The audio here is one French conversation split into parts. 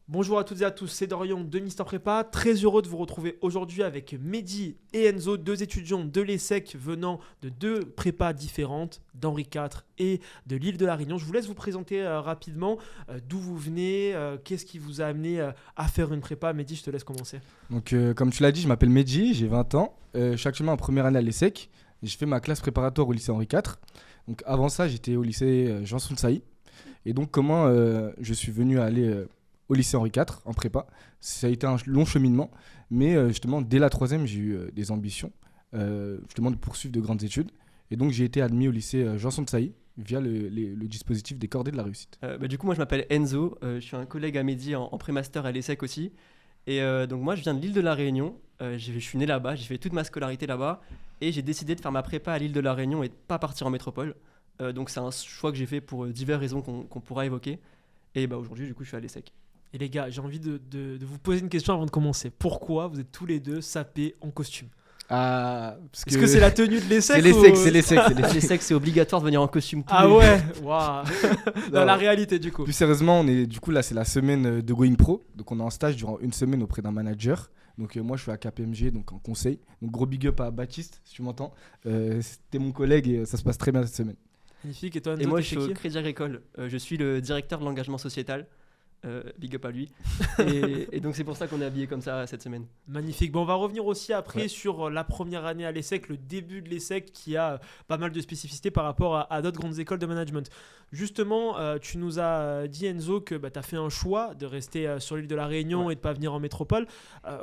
Bonjour à toutes et à tous, c'est Dorian de Mister Prépa. Très heureux de vous retrouver aujourd'hui avec Mehdi et Enzo, deux étudiants de l'ESSEC venant de deux prépas différentes, d'Henri IV et de l'île de la Réunion. Je vous laisse vous présenter rapidement d'où vous venez, qu'est-ce qui vous a amené à faire une prépa. Mehdi, je te laisse commencer. Donc, comme tu l'as dit, je m'appelle Mehdi, j'ai 20 ans. Je suis actuellement en première année à l'ESSEC. Je fais ma classe préparatoire au lycée Henri IV. Donc, avant ça, j'étais au lycée Janson de Sailly. Et donc, comment je suis venu aller au lycée Henri IV en prépa. Ça a été un long cheminement. Mais justement, dès la troisième, j'ai eu des ambitions justement de poursuivre de grandes études. Et donc, j'ai été admis au lycée Janson de Sailly via le dispositif des cordées de la réussite. Du coup, moi, je m'appelle Enzo. Je suis un collègue à Mehdi en pré-master à l'ESSEC aussi. Et donc, moi, je viens de l'île de la Réunion. Je suis né là-bas. J'ai fait toute ma scolarité là-bas. Et j'ai décidé de faire ma prépa à l'île de la Réunion et de pas partir en métropole. Donc, c'est un choix que j'ai fait pour diverses raisons qu'on pourra évoquer. Et aujourd'hui, du coup, je suis à l'ESSEC. Et les gars, j'ai envie de vous poser une question avant de commencer. Pourquoi vous êtes tous les deux sapés en costume ? Est-ce que c'est la tenue de l'ESSEC C'est l'ESSEC. À l'ESSEC, c'est obligatoire de venir en costume tous les jours. Ouais, waouh. Dans la réalité du coup. Plus sérieusement, du coup là c'est la semaine de Going Pro. Donc on est en stage durant une semaine auprès d'un manager. Donc moi je suis à KPMG, donc en conseil. Donc gros big up à Baptiste si tu m'entends. C'était mon collègue et ça se passe très bien cette semaine. Magnifique. Et toi, Enzo, Et moi, t'es je chez suis au qui ? Crédit Agricole. Je suis le directeur de l'engagement sociétal. Big up à lui. Et donc, c'est pour ça qu'on est habillé comme ça cette semaine. Magnifique. Bon, on va revenir aussi après Ouais. sur la première année à l'ESSEC, le début de l'ESSEC qui a pas mal de spécificités par rapport à d'autres grandes écoles de management. Justement, tu nous as dit, Enzo, que tu as fait un choix de rester sur l'île de la Réunion et de ne pas venir en métropole.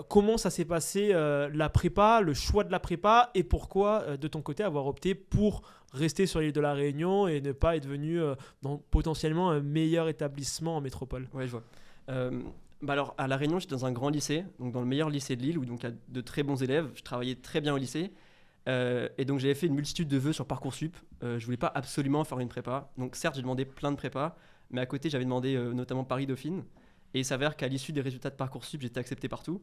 Comment ça s'est passé, la prépa, le choix de la prépa, et pourquoi, de ton côté, avoir opté pour rester sur l'île de la Réunion et ne pas être venu dans potentiellement un meilleur établissement en métropole ? Ouais, je vois. Alors, à La Réunion, j'étais dans un grand lycée, donc dans le meilleur lycée de l'île, où donc il y a de très bons élèves. Je travaillais très bien au lycée. Et donc, j'avais fait une multitude de vœux sur Parcoursup. Je voulais pas absolument faire une prépa. Donc, certes, j'ai demandé plein de prépas, mais à côté, j'avais demandé notamment Paris-Dauphine. Et il s'avère qu'à l'issue des résultats de Parcoursup, j'étais accepté partout.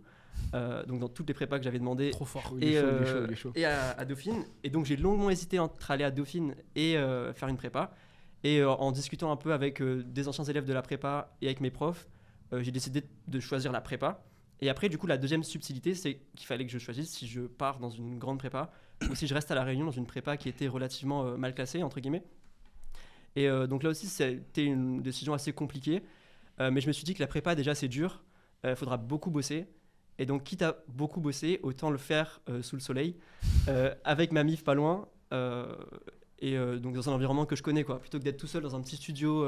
Donc, dans toutes les prépas que j'avais demandé. Trop fort. Il est chaud. Et à Dauphine. Et donc j'ai longuement hésité entre aller à Dauphine et faire une prépa. Et en discutant un peu avec des anciens élèves de la prépa et avec mes profs, j'ai décidé de choisir la prépa. Et après, du coup, la deuxième subtilité, c'est qu'il fallait que je choisisse si je pars dans une grande prépa ou si je reste à La Réunion dans une prépa qui était relativement mal classée, entre guillemets. Et donc là aussi, c'était une décision assez compliquée. Mais je me suis dit que la prépa, déjà, c'est dur. Il faudra beaucoup bosser. Et donc, quitte à beaucoup bosser, autant le faire sous le soleil, avec ma mif pas loin, donc dans un environnement que je connais, quoi, plutôt que d'être tout seul dans un petit studio,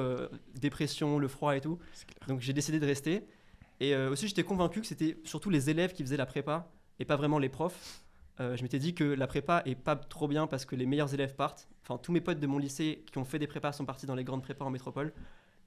dépression, le froid et tout. Donc, j'ai décidé de rester. Et aussi, j'étais convaincu que c'était surtout les élèves qui faisaient la prépa et pas vraiment les profs. Je m'étais dit que la prépa est pas trop bien parce que les meilleurs élèves partent. Enfin, tous mes potes de mon lycée qui ont fait des prépas sont partis dans les grandes prépas en métropole.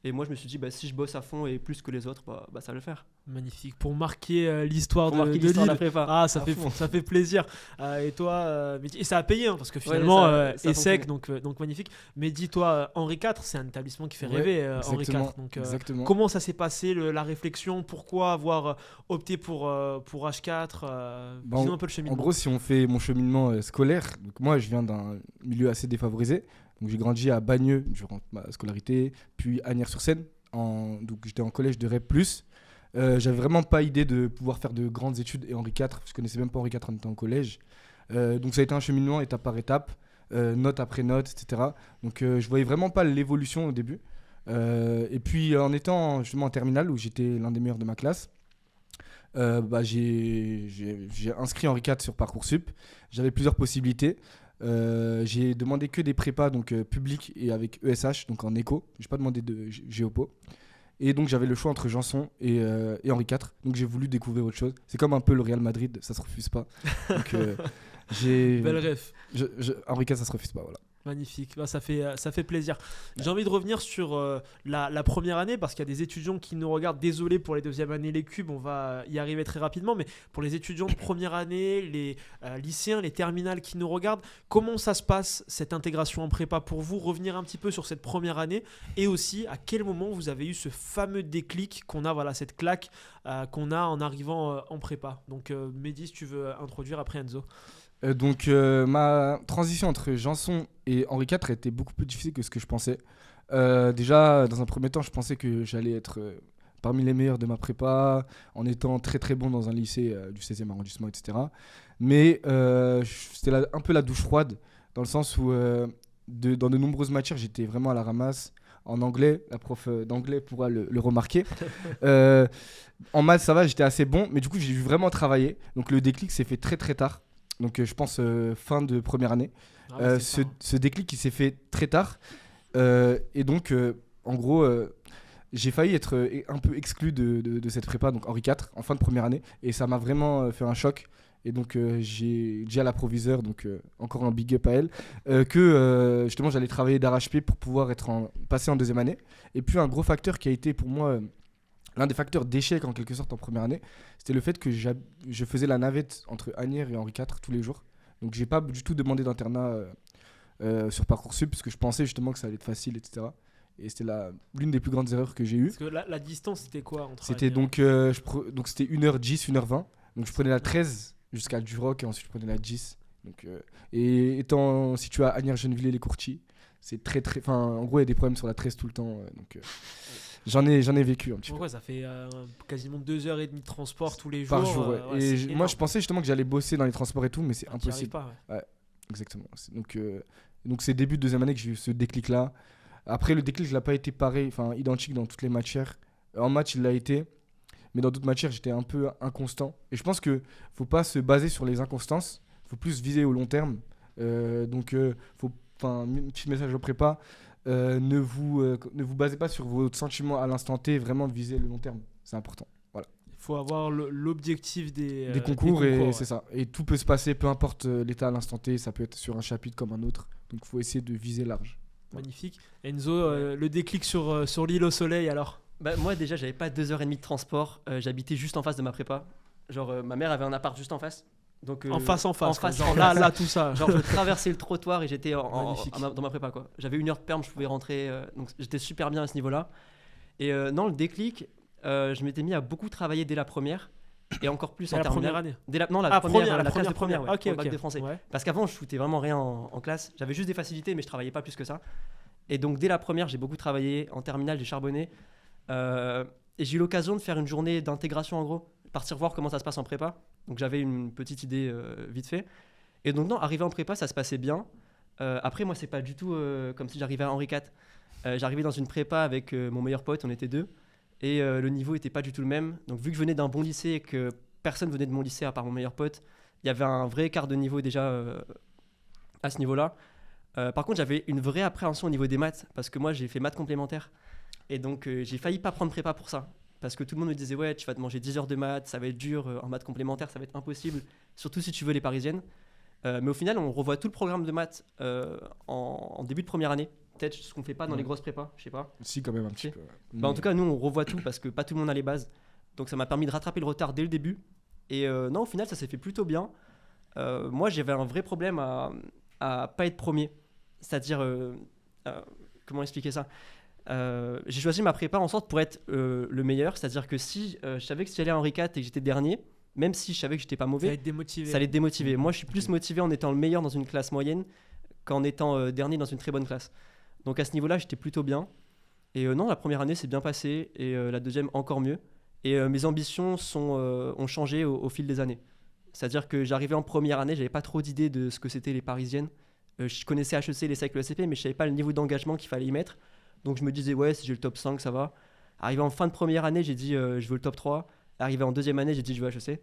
Et moi, je me suis dit, si je bosse à fond et plus que les autres, ça va le faire. Magnifique, pour marquer l'histoire Pour de marquer de l'histoire de la l'île. prépa. Ah, ça fait plaisir. Et toi, et ça a payé, hein, parce que finalement, ça a ESSEC, fonctionné. donc magnifique. Mais dis-toi, Henri IV, c'est un établissement qui fait rêver, Henri IV. Donc, Exactement. comment ça s'est passé, la réflexion ? Pourquoi avoir opté pour H4 Dis-nous un peu le cheminement. En gros, si on fait mon cheminement scolaire, donc moi je viens d'un milieu assez défavorisé. Donc j'ai grandi à Bagneux durant ma scolarité, puis à Agnières-sur-Seine. Donc j'étais en collège de REP+. J'avais vraiment pas idée de pouvoir faire de grandes études et Henri IV. Je connaissais même pas Henri IV en étant au collège. Donc ça a été un cheminement étape par étape, note après note, etc. Donc je voyais vraiment pas l'évolution au début. Et puis en étant justement en terminale où j'étais l'un des meilleurs de ma classe, j'ai inscrit Henri IV sur Parcoursup. J'avais plusieurs possibilités. J'ai demandé que des prépas donc publics et avec ESH, donc en éco. J'ai pas demandé de Géopo. Et donc j'avais le choix entre Janson et Henri IV. Donc j'ai voulu découvrir autre chose. C'est comme un peu le Real Madrid, ça se refuse pas. Donc Belle ref. Henri IV, ça se refuse pas, voilà. Magnifique, ça fait plaisir. J'ai envie de revenir sur la première année parce qu'il y a des étudiants qui nous regardent. Désolé pour les deuxième années, les cubes, on va y arriver très rapidement. Mais pour les étudiants de première année, les lycéens, les terminales qui nous regardent, comment ça se passe cette intégration en prépa pour vous ? Revenir un petit peu sur cette première année et aussi à quel moment vous avez eu ce fameux déclic qu'on a, cette claque qu'on a en arrivant en prépa. Donc Mehdi, si tu veux introduire après Enzo. Ma transition entre Janson et Henri IV a été beaucoup plus difficile que ce que je pensais. Déjà, dans un premier temps, je pensais que j'allais être parmi les meilleurs de ma prépa, en étant très très bon dans un lycée du 16e arrondissement, etc. Mais c'était un peu la douche froide, dans le sens où dans de nombreuses matières, j'étais vraiment à la ramasse. En anglais, la prof d'anglais pourra le remarquer. En maths, ça va, j'étais assez bon, mais du coup, j'ai dû vraiment travailler. Donc le déclic s'est fait très très tard. Donc je pense fin de première année. Ce déclic, il s'est fait très tard. Et donc, en gros, j'ai failli être un peu exclu de cette prépa, donc Henri IV, en fin de première année. Et ça m'a vraiment fait un choc. Et donc, j'ai dit à la proviseure, donc encore un big up à elle, que justement, j'allais travailler d'arrache-pied pour pouvoir passer en deuxième année. Et puis, un gros facteur qui a été pour moi l'un des facteurs d'échec en quelque sorte en première année, c'était le fait que je faisais la navette entre Asnières et Henri IV tous les jours. Donc, j'ai pas du tout demandé d'internat sur Parcoursup parce que je pensais justement que ça allait être facile, etc. Et c'était l'une des plus grandes erreurs que j'ai eues. Parce que la distance, c'était quoi entre C'était donc c'était 1h10, 1h20. Donc, je prenais la 13 jusqu'à Duroc et ensuite je prenais la 10. Donc, et étant situé à Asnières-Gennevilliers-les-Courtiers, c'est très très. Enfin, en gros, il y a des problèmes sur la 13 tout le temps. Donc, j'en ai vécu un petit peu. Ouais, ça fait quasiment 2h30 de transport tous les jours. Par jour, ouais. Et moi, je pensais justement que j'allais bosser dans les transports et tout, mais c'est impossible. Pas, ouais. Exactement. Donc, c'est début de deuxième année que j'ai eu ce déclic-là. Après, le déclic, il n'a pas été pareil, enfin identique dans toutes les matières. En maths, il l'a été. Mais dans d'autres matières, j'étais un peu inconstant. Et je pense qu'il ne faut pas se baser sur les inconstances. Il faut plus viser au long terme. Donc, un petit message au prépa. Ne vous basez pas sur vos sentiments à l'instant T. Vraiment, visez le long terme. C'est important. Voilà. Il faut avoir l'objectif des concours. Et ouais. c'est ça. Et tout peut se passer, peu importe l'état à l'instant T. Ça peut être sur un chapitre comme un autre. Donc, il faut essayer de viser large. Magnifique. Enzo, le déclic sur l'île au soleil alors? Bah, moi déjà j'avais pas 2h30 de transport, j'habitais juste en face de ma prépa. Genre ma mère avait un appart juste en face. Donc, en face. genre, là tout ça. Genre je traversais le trottoir et j'étais dans ma prépa quoi. J'avais 1 heure de perm, je pouvais rentrer, donc j'étais super bien à ce niveau-là. Et non, le déclic, je m'étais mis à beaucoup travailler dès la première. Et encore plus en terminale. Première année. La classe de première, ouais, okay, au bac de français. Ouais. Parce qu'avant je foutais vraiment rien en classe. J'avais juste des facilités mais je travaillais pas plus que ça. Et donc dès la première j'ai beaucoup travaillé. En terminale j'ai charbonné. Et j'ai eu l'occasion de faire une journée d'intégration en gros, partir voir comment ça se passe en prépa. Donc j'avais une petite idée vite fait. Et donc non, arrivé en prépa, ça se passait bien. Après moi c'est pas du tout comme si j'arrivais à Henri IV. J'arrivais dans une prépa avec mon meilleur pote, on était 2. Et le niveau était pas du tout le même. Donc vu que je venais d'un bon lycée et que personne venait de mon lycée à part mon meilleur pote, il y avait un vrai écart de niveau déjà à ce niveau-là. Par contre j'avais une vraie appréhension au niveau des maths, parce que moi j'ai fait maths complémentaires. Et donc j'ai failli pas prendre prépa pour ça. Parce que tout le monde me disait ouais tu vas te manger 10 heures de maths, ça va être dur, en maths complémentaires ça va être impossible, surtout si tu veux les parisiennes. Mais au final on revoit tout le programme de maths en début de première année. Peut-être ce qu'on fait pas dans les grosses prépas, je sais pas. Si quand même un petit peu. Bah, en tout cas nous on revoit tout parce que pas tout le monde a les bases. Donc ça m'a permis de rattraper le retard dès le début. Et non au final ça s'est fait plutôt bien. Moi j'avais un vrai problème à pas être premier. C'est-à-dire, comment expliquer ça ? J'ai choisi ma prépa en sorte pour être le meilleur, c'est-à-dire que si je savais que si j'allais à Henri IV et que j'étais dernier, même si je savais que j'étais pas mauvais, ça allait te démotiver. Moi je suis plus motivé en étant le meilleur dans une classe moyenne qu'en étant dernier dans une très bonne classe. Donc à ce niveau-là j'étais plutôt bien. Et non, la première année s'est bien passée et la deuxième encore mieux. Et mes ambitions ont changé au fil des années. C'est-à-dire que j'arrivais en première année, j'avais pas trop d'idées de ce que c'était les parisiennes. Je connaissais HEC, les SEC, le SCP, mais je savais pas le niveau d'engagement qu'il fallait y mettre. Donc je me disais, ouais, si j'ai le top 5, ça va. Arrivé en fin de première année, j'ai dit, je veux le top 3. Arrivé en deuxième année, j'ai dit, je veux HEC.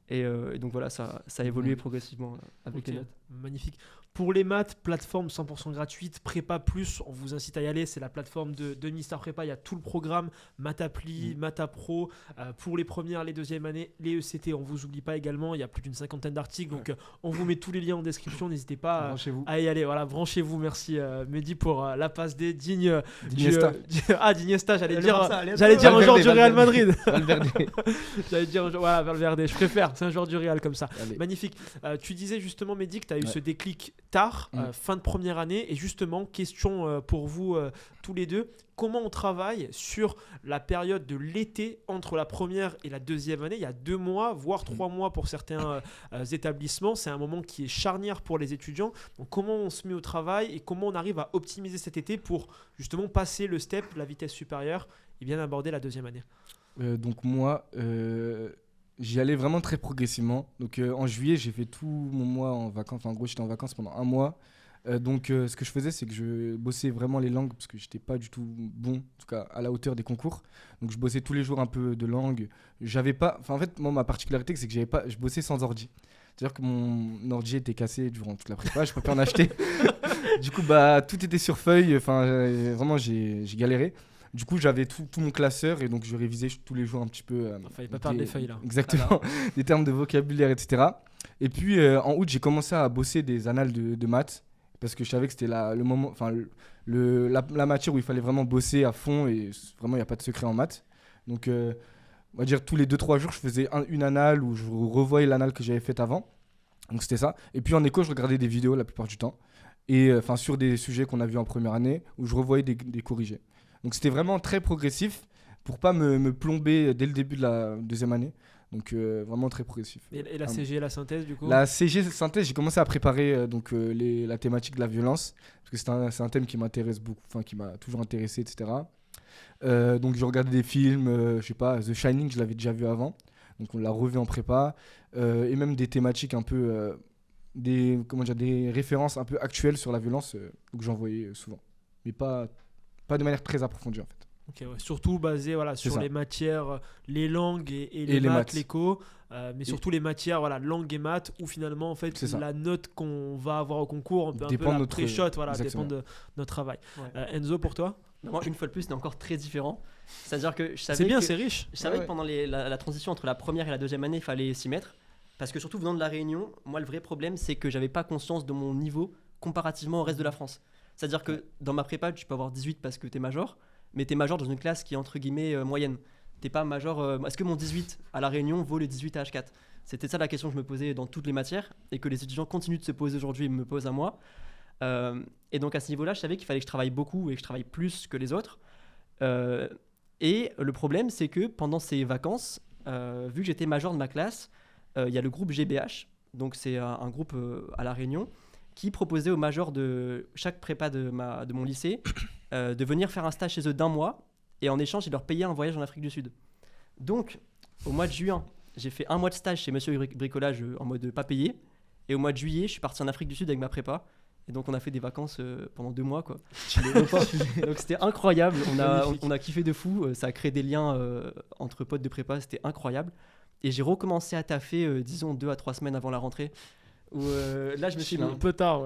Et donc voilà, ça a évolué progressivement avec les notes. Magnifique. Pour les maths, plateforme 100% gratuite, Prépa Plus, on vous incite à y aller, c'est la plateforme de Ministère Prépa, il y a tout le programme, Math Appli, Math Appro, pour les premières, les deuxièmes années, les ECT, on vous oublie pas également, il y a plus d'une 50aine d'articles, donc on vous met tous les liens en description, n'hésitez pas à y aller, voilà, branchez-vous, merci Mehdi pour la passe D, digne d'Iniesta, j'allais dire un joueur du Real Madrid. J'allais dire, voilà, Valverde, je préfère, c'est un joueur du Real comme ça. Allez. Magnifique. Tu disais justement, Mehdi, que tu as eu ce déclic tard, fin de première année, et justement, question pour vous tous les deux, comment on travaille sur la période de l'été entre la première et la deuxième année? Il y a 2 mois, voire 3 mois pour certains établissements, c'est un moment qui est charnière pour les étudiants. Donc comment on se met au travail et comment on arrive à optimiser cet été pour justement passer le step, la vitesse supérieure et bien aborder la deuxième année? Donc moi, j'y allais vraiment très progressivement. Donc en juillet, j'ai fait tout mon mois en vacances. Enfin, en gros, j'étais en vacances pendant un mois. Donc ce que je faisais, c'est que je bossais vraiment les langues parce que j'étais pas du tout bon, en tout cas à la hauteur des concours. Donc je bossais tous les jours un peu de langue. J'avais pas, enfin en fait, moi ma particularité, c'est que je bossais sans ordi. C'est-à-dire que mon ordi était cassé durant toute la prépa, je peux pas en acheter. Du coup, bah tout était sur feuille. Enfin, vraiment, j'ai galéré. Du coup, j'avais tout mon classeur et donc je révisais tous les jours un petit peu. Fallait pas perdre les feuilles là. Exactement, des termes de vocabulaire, etc. Et puis en août, j'ai commencé à bosser des annales de maths parce que je savais que c'était le moment, enfin la matière où il fallait vraiment bosser à fond et vraiment il n'y a pas de secret en maths. Donc on va dire tous les 2-3 jours, je faisais une annale ou je revoyais l'annale que j'avais faite avant. Donc c'était ça. Et puis en écho, je regardais des vidéos la plupart du temps et enfin sur des sujets qu'on a vus en première année où je revoyais des corrigés. Donc c'était vraiment très progressif pour pas me plomber dès le début de la deuxième année. Donc vraiment très progressif. Et la CG, la synthèse du coup? La CG synthèse, j'ai commencé à préparer la thématique de la violence parce que c'est un thème qui m'intéresse beaucoup, enfin qui m'a toujours intéressé, etc. Donc je regardais des films, je sais pas, The Shining, je l'avais déjà vu avant, donc on l'a revu en prépa, et même des thématiques un peu, des références un peu actuelles sur la violence, donc j'en voyais souvent, mais pas de manière très approfondie en fait. Ok, ouais. Surtout basé sur ça. les matières, les langues et les maths, l'éco, mais surtout les matières, langue et maths, où finalement en fait la note qu'on va avoir au concours, on peut un peu la pré-shot, dépend de notre travail. Ouais. Enzo, pour toi? Moi, une fois de plus, c'était encore très différent. C'est-à-dire que je savais c'est bien, que, c'est riche. Je savais que pendant la transition entre la première et la deuxième année, il fallait s'y mettre. Parce que surtout venant de la Réunion, moi le vrai problème, c'est que j'avais pas conscience de mon niveau comparativement au reste de la France. C'est-à-dire que dans ma prépa, tu peux avoir 18 parce que t'es major, mais t'es major dans une classe qui est entre guillemets moyenne. T'es pas major. Est-ce que mon 18 à La Réunion vaut le 18 à H4? C'était ça la question que je me posais dans toutes les matières et que les étudiants continuent de se poser aujourd'hui et me posent à moi. Et donc à ce niveau-là, je savais qu'il fallait que je travaille beaucoup et que je travaille plus que les autres. Et le problème, c'est que pendant ces vacances, vu que j'étais major de ma classe, il y a le groupe GBH, donc c'est un groupe à La Réunion, qui proposait aux majors de chaque prépa de mon lycée de venir faire un stage chez eux d'1 mois et en échange ils leur payaient un voyage en Afrique du Sud. Donc au mois de juin j'ai fait 1 mois de stage chez Monsieur Bricolage en mode pas payé et au mois de juillet je suis parti en Afrique du Sud avec ma prépa et donc on a fait des vacances pendant 2 mois quoi. Donc c'était incroyable, on a kiffé de fou, ça a créé des liens entre potes de prépa, c'était incroyable et j'ai recommencé à taffer disons 2 à 3 semaines avant la rentrée. Où, là je me suis mis un peu tard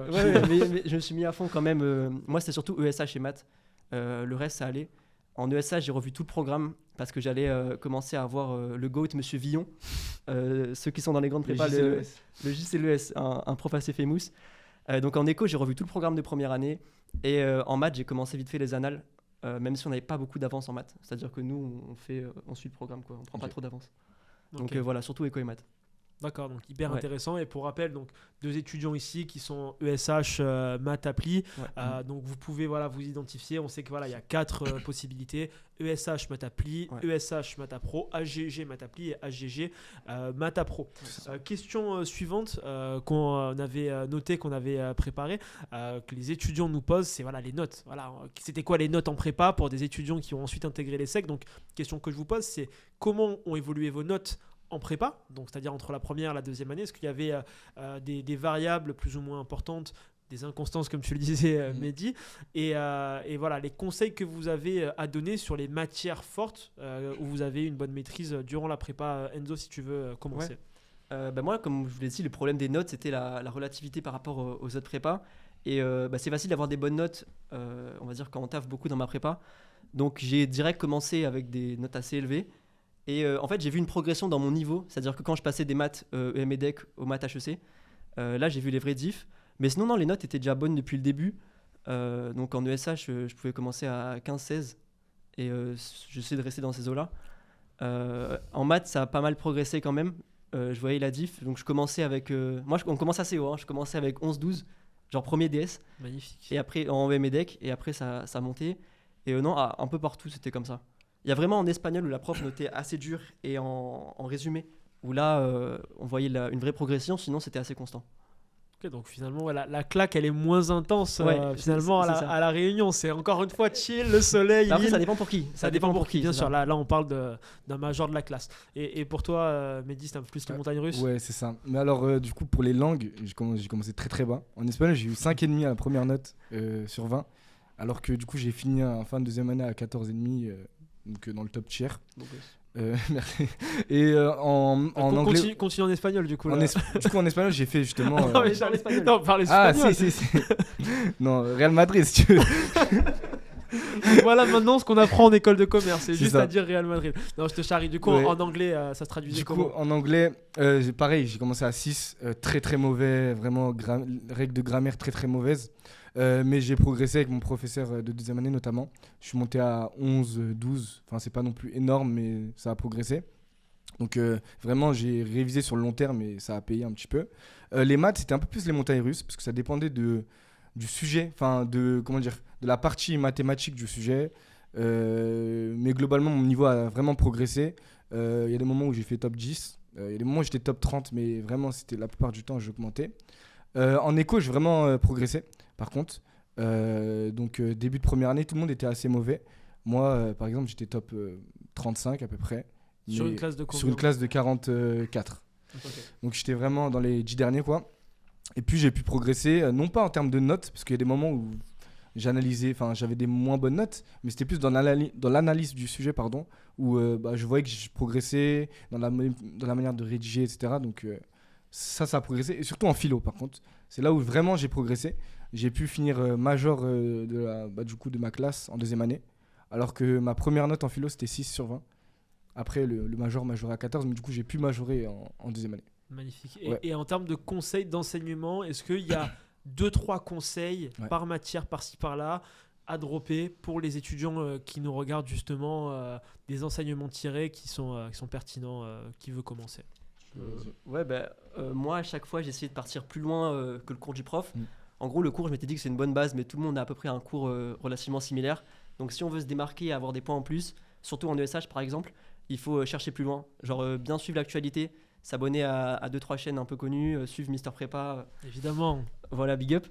mais je me suis mis à fond quand même. Moi c'était surtout ESH et maths, le reste ça allait. En ESH j'ai revu tout le programme parce que j'allais commencer à avoir le GOAT Monsieur Villon, ceux qui sont dans les grandes prépas, le JCLES, un prof assez famous. Donc en éco j'ai revu tout le programme de première année et en maths j'ai commencé vite fait les annales, même si on n'avait pas beaucoup d'avance en maths, c'est à dire que nous on suit le programme quoi, on prend pas trop d'avance. Donc voilà, surtout éco et maths. D'accord, donc hyper intéressant. Et pour rappel, donc 2 étudiants ici qui sont ESH, maths appli. Donc vous pouvez vous identifier. On sait que il y a 4 possibilités: ESH maths appli, ESH maths pro, AGG maths appli et AGG maths pro. Question suivante qu'on avait notée, qu'on avait préparée, que les étudiants nous posent, c'est les notes. C'était quoi les notes en prépa pour des étudiants qui ont ensuite intégré l'ESSEC? Donc question que je vous pose, c'est comment ont évolué vos notes en prépa, donc c'est-à-dire entre la première et la deuxième année? Est-ce qu'il y avait des variables plus ou moins importantes, des inconstances comme tu le disais Mehdi, et les conseils que vous avez à donner sur les matières fortes où vous avez une bonne maîtrise durant la prépa? Enzo, si tu veux commencer. Moi, comme je vous l'ai dit, le problème des notes, c'était la relativité par rapport aux autres prépas. Et c'est facile d'avoir des bonnes notes, on va dire, quand on taffe beaucoup dans ma prépa. Donc j'ai direct commencé avec des notes assez élevées. Et en fait, j'ai vu une progression dans mon niveau. C'est-à-dire que quand je passais des maths EM et DEC aux maths HEC, là, j'ai vu les vrais diffs. Mais sinon, non, les notes étaient déjà bonnes depuis le début. Donc en ESH, je pouvais commencer à 15-16. Et j'essaie de rester dans ces eaux-là. En maths, ça a pas mal progressé quand même. Je voyais la diff. Donc je commençais avec... on commence assez haut. Je commençais avec 11-12, genre premier DS. Magnifique. Et après, en EM et DEC. Et après, ça a monté. Et non, un peu partout, c'était comme ça. Il y a vraiment en espagnol où la prof notait assez dur et en résumé, où là, on voyait une vraie progression, sinon c'était assez constant. Ok, donc finalement, ouais, la claque, elle est moins intense Ouais, finalement c'est ça. à la Réunion. C'est encore une fois chill, le soleil, Après, l'île. ça dépend pour qui. Ça dépend pour qui, bien c'est sûr. ça. Là, on parle d'un major de la classe. Et pour toi, Mehdi, c'est un peu plus les montagnes russes. Ouais, c'est ça. Mais alors, du coup, pour les langues, j'ai commencé très très bas. En espagnol, j'ai eu 5,5 à la première note sur 20. Alors que du coup, j'ai fini en fin de deuxième année à 14,5, donc dans le top tiers. Merci. Et en anglais. Continue en espagnol, du coup. Là. Du coup, en espagnol, j'ai fait justement. Non, mais parle espagnol. Non, parle Ah, espagnol. si. Non, Real Madrid, si tu veux. Voilà maintenant ce qu'on apprend en école de commerce. C'est C'est juste ça. à dire Real Madrid. Non, je te charrie. Du coup, Ouais. en anglais, ça se traduisait Du coup, comment? en anglais, pareil, j'ai commencé à 6, très très mauvais, vraiment, règles de grammaire très très mauvaises. Mais j'ai progressé avec mon professeur de deuxième année notamment. Je suis monté à 11, 12, enfin c'est pas non plus énorme, mais ça a progressé. Donc vraiment, j'ai révisé sur le long terme et ça a payé un petit peu. Les maths, c'était un peu plus les montagnes russes, parce que ça dépendait du sujet, enfin de la partie mathématique du sujet. Mais globalement, mon niveau a vraiment progressé. Il y a des moments où j'ai fait top 10, il y a des moments où j'étais top 30, mais vraiment, c'était la plupart du temps, j'augmentais. En éco, j'ai vraiment progressé, par contre. Donc, début de première année, tout le monde était assez mauvais. Moi, par exemple, j'étais top 35 à peu près. Sur mais une classe de combien? Sur une classe de 44. Ok. Donc, j'étais vraiment dans les 10 derniers, quoi. Et puis, j'ai pu progresser, non pas en termes de notes, parce qu'il y a des moments où j'analysais, enfin, j'avais des moins bonnes notes, mais c'était plus dans l'analyse du sujet, pardon, où je voyais que je progressais dans la manière de rédiger, etc. Donc, ça a progressé. Et surtout en philo, par contre. C'est là où vraiment j'ai progressé. J'ai pu finir major de ma classe en deuxième année, alors que ma première note en philo, c'était 6 sur 20. Après, le major majorait à 14, mais du coup, j'ai pu majorer en deuxième année. Magnifique. Ouais. Et en termes de conseils d'enseignement, est-ce qu'il y a 2-3 conseils par matière, par-ci, par-là, à dropper pour les étudiants qui nous regardent justement, des enseignements tirés qui sont pertinents, qui veut commencer? Moi, à chaque fois, j'ai essayé de partir plus loin que le cours du prof. Mm. En gros, le cours, je m'étais dit que c'est une bonne base, mais tout le monde a à peu près un cours relativement similaire. Donc, si on veut se démarquer et avoir des points en plus, surtout en ESH par exemple, il faut chercher plus loin. Genre, bien suivre l'actualité, s'abonner à 2-3 chaînes un peu connues, suivre Mister Prépa. Évidemment. Voilà, big up.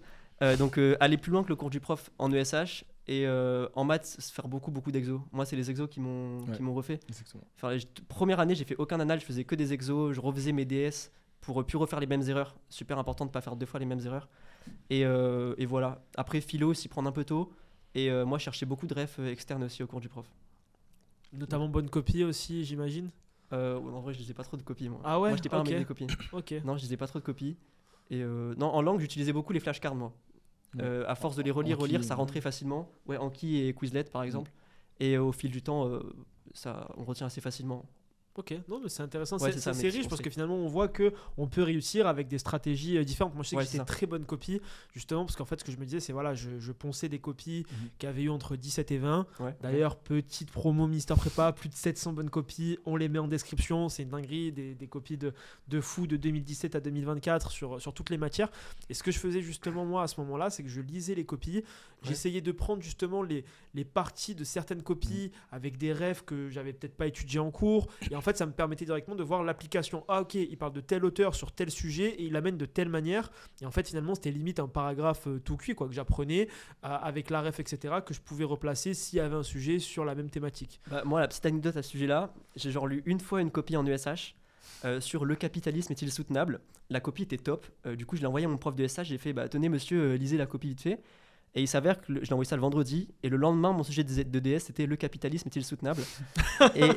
Donc, aller plus loin que le cours du prof en ESH. Et en maths, se faire beaucoup d'exos. Moi, c'est les exos qui m'ont refait. Exactement. Enfin, première année, j'ai fait aucun anal, je faisais que des exos, je refaisais mes DS pour plus refaire les mêmes erreurs. Super important de ne pas faire 2 fois les mêmes erreurs. Et voilà. Après, philo, s'y prendre un peu tôt. Et moi, je cherchais beaucoup de refs externes aussi au cours du prof. Notamment bonne copie aussi, j'imagine. En vrai, je lisais pas trop de copies, moi. Ah ouais. Moi, j'étais pas un Ok. mec des copies. Ok. Non, je lisais pas trop de copies. Et non, en langue, j'utilisais beaucoup les flashcards, moi. À force de les relire, Anki, ça rentrait facilement. Ouais, Anki et Quizlet, par exemple. Et au fil du temps, on retient assez facilement. Ok, non mais c'est intéressant, Ouais, c'est c'est ça, c'est mais riche on parce sait. que finalement on voit que on peut réussir avec des stratégies différentes. Moi je sais Ouais, que c'est j'étais ça. très bonne copie justement parce qu'en fait ce que je me disais c'est voilà je ponçais des copies qui avaient eu entre 17 et 20. Ouais. D'ailleurs petite promo Mister Prépa, plus de 700 bonnes copies, on les met en description, c'est une dinguerie, des copies de fou de 2017 à 2024 sur toutes les matières. Et ce que je faisais justement moi à ce moment-là c'est que je lisais les copies, j'essayais de prendre justement les parties de certaines copies avec des rêves que j'avais peut-être pas étudiés en cours et en fait ça me permettait directement de voir l'application. Ah ok, il parle de tel auteur sur tel sujet et il l'amène de telle manière et en fait finalement c'était limite un paragraphe tout cuit quoi, que j'apprenais avec la ref etc que je pouvais replacer s'il y avait un sujet sur la même thématique. Moi, la petite anecdote à ce sujet-là, j'ai genre lu une fois une copie en ESH sur le capitalisme est-il soutenable. La copie était top. Du coup, je l'ai envoyé à mon prof de SH. J'ai fait tenez monsieur, lisez la copie vite fait. Et il s'avère que je l'ai envoyé ça le vendredi. Et le lendemain, mon sujet de DS c'était le capitalisme est-il soutenable. Et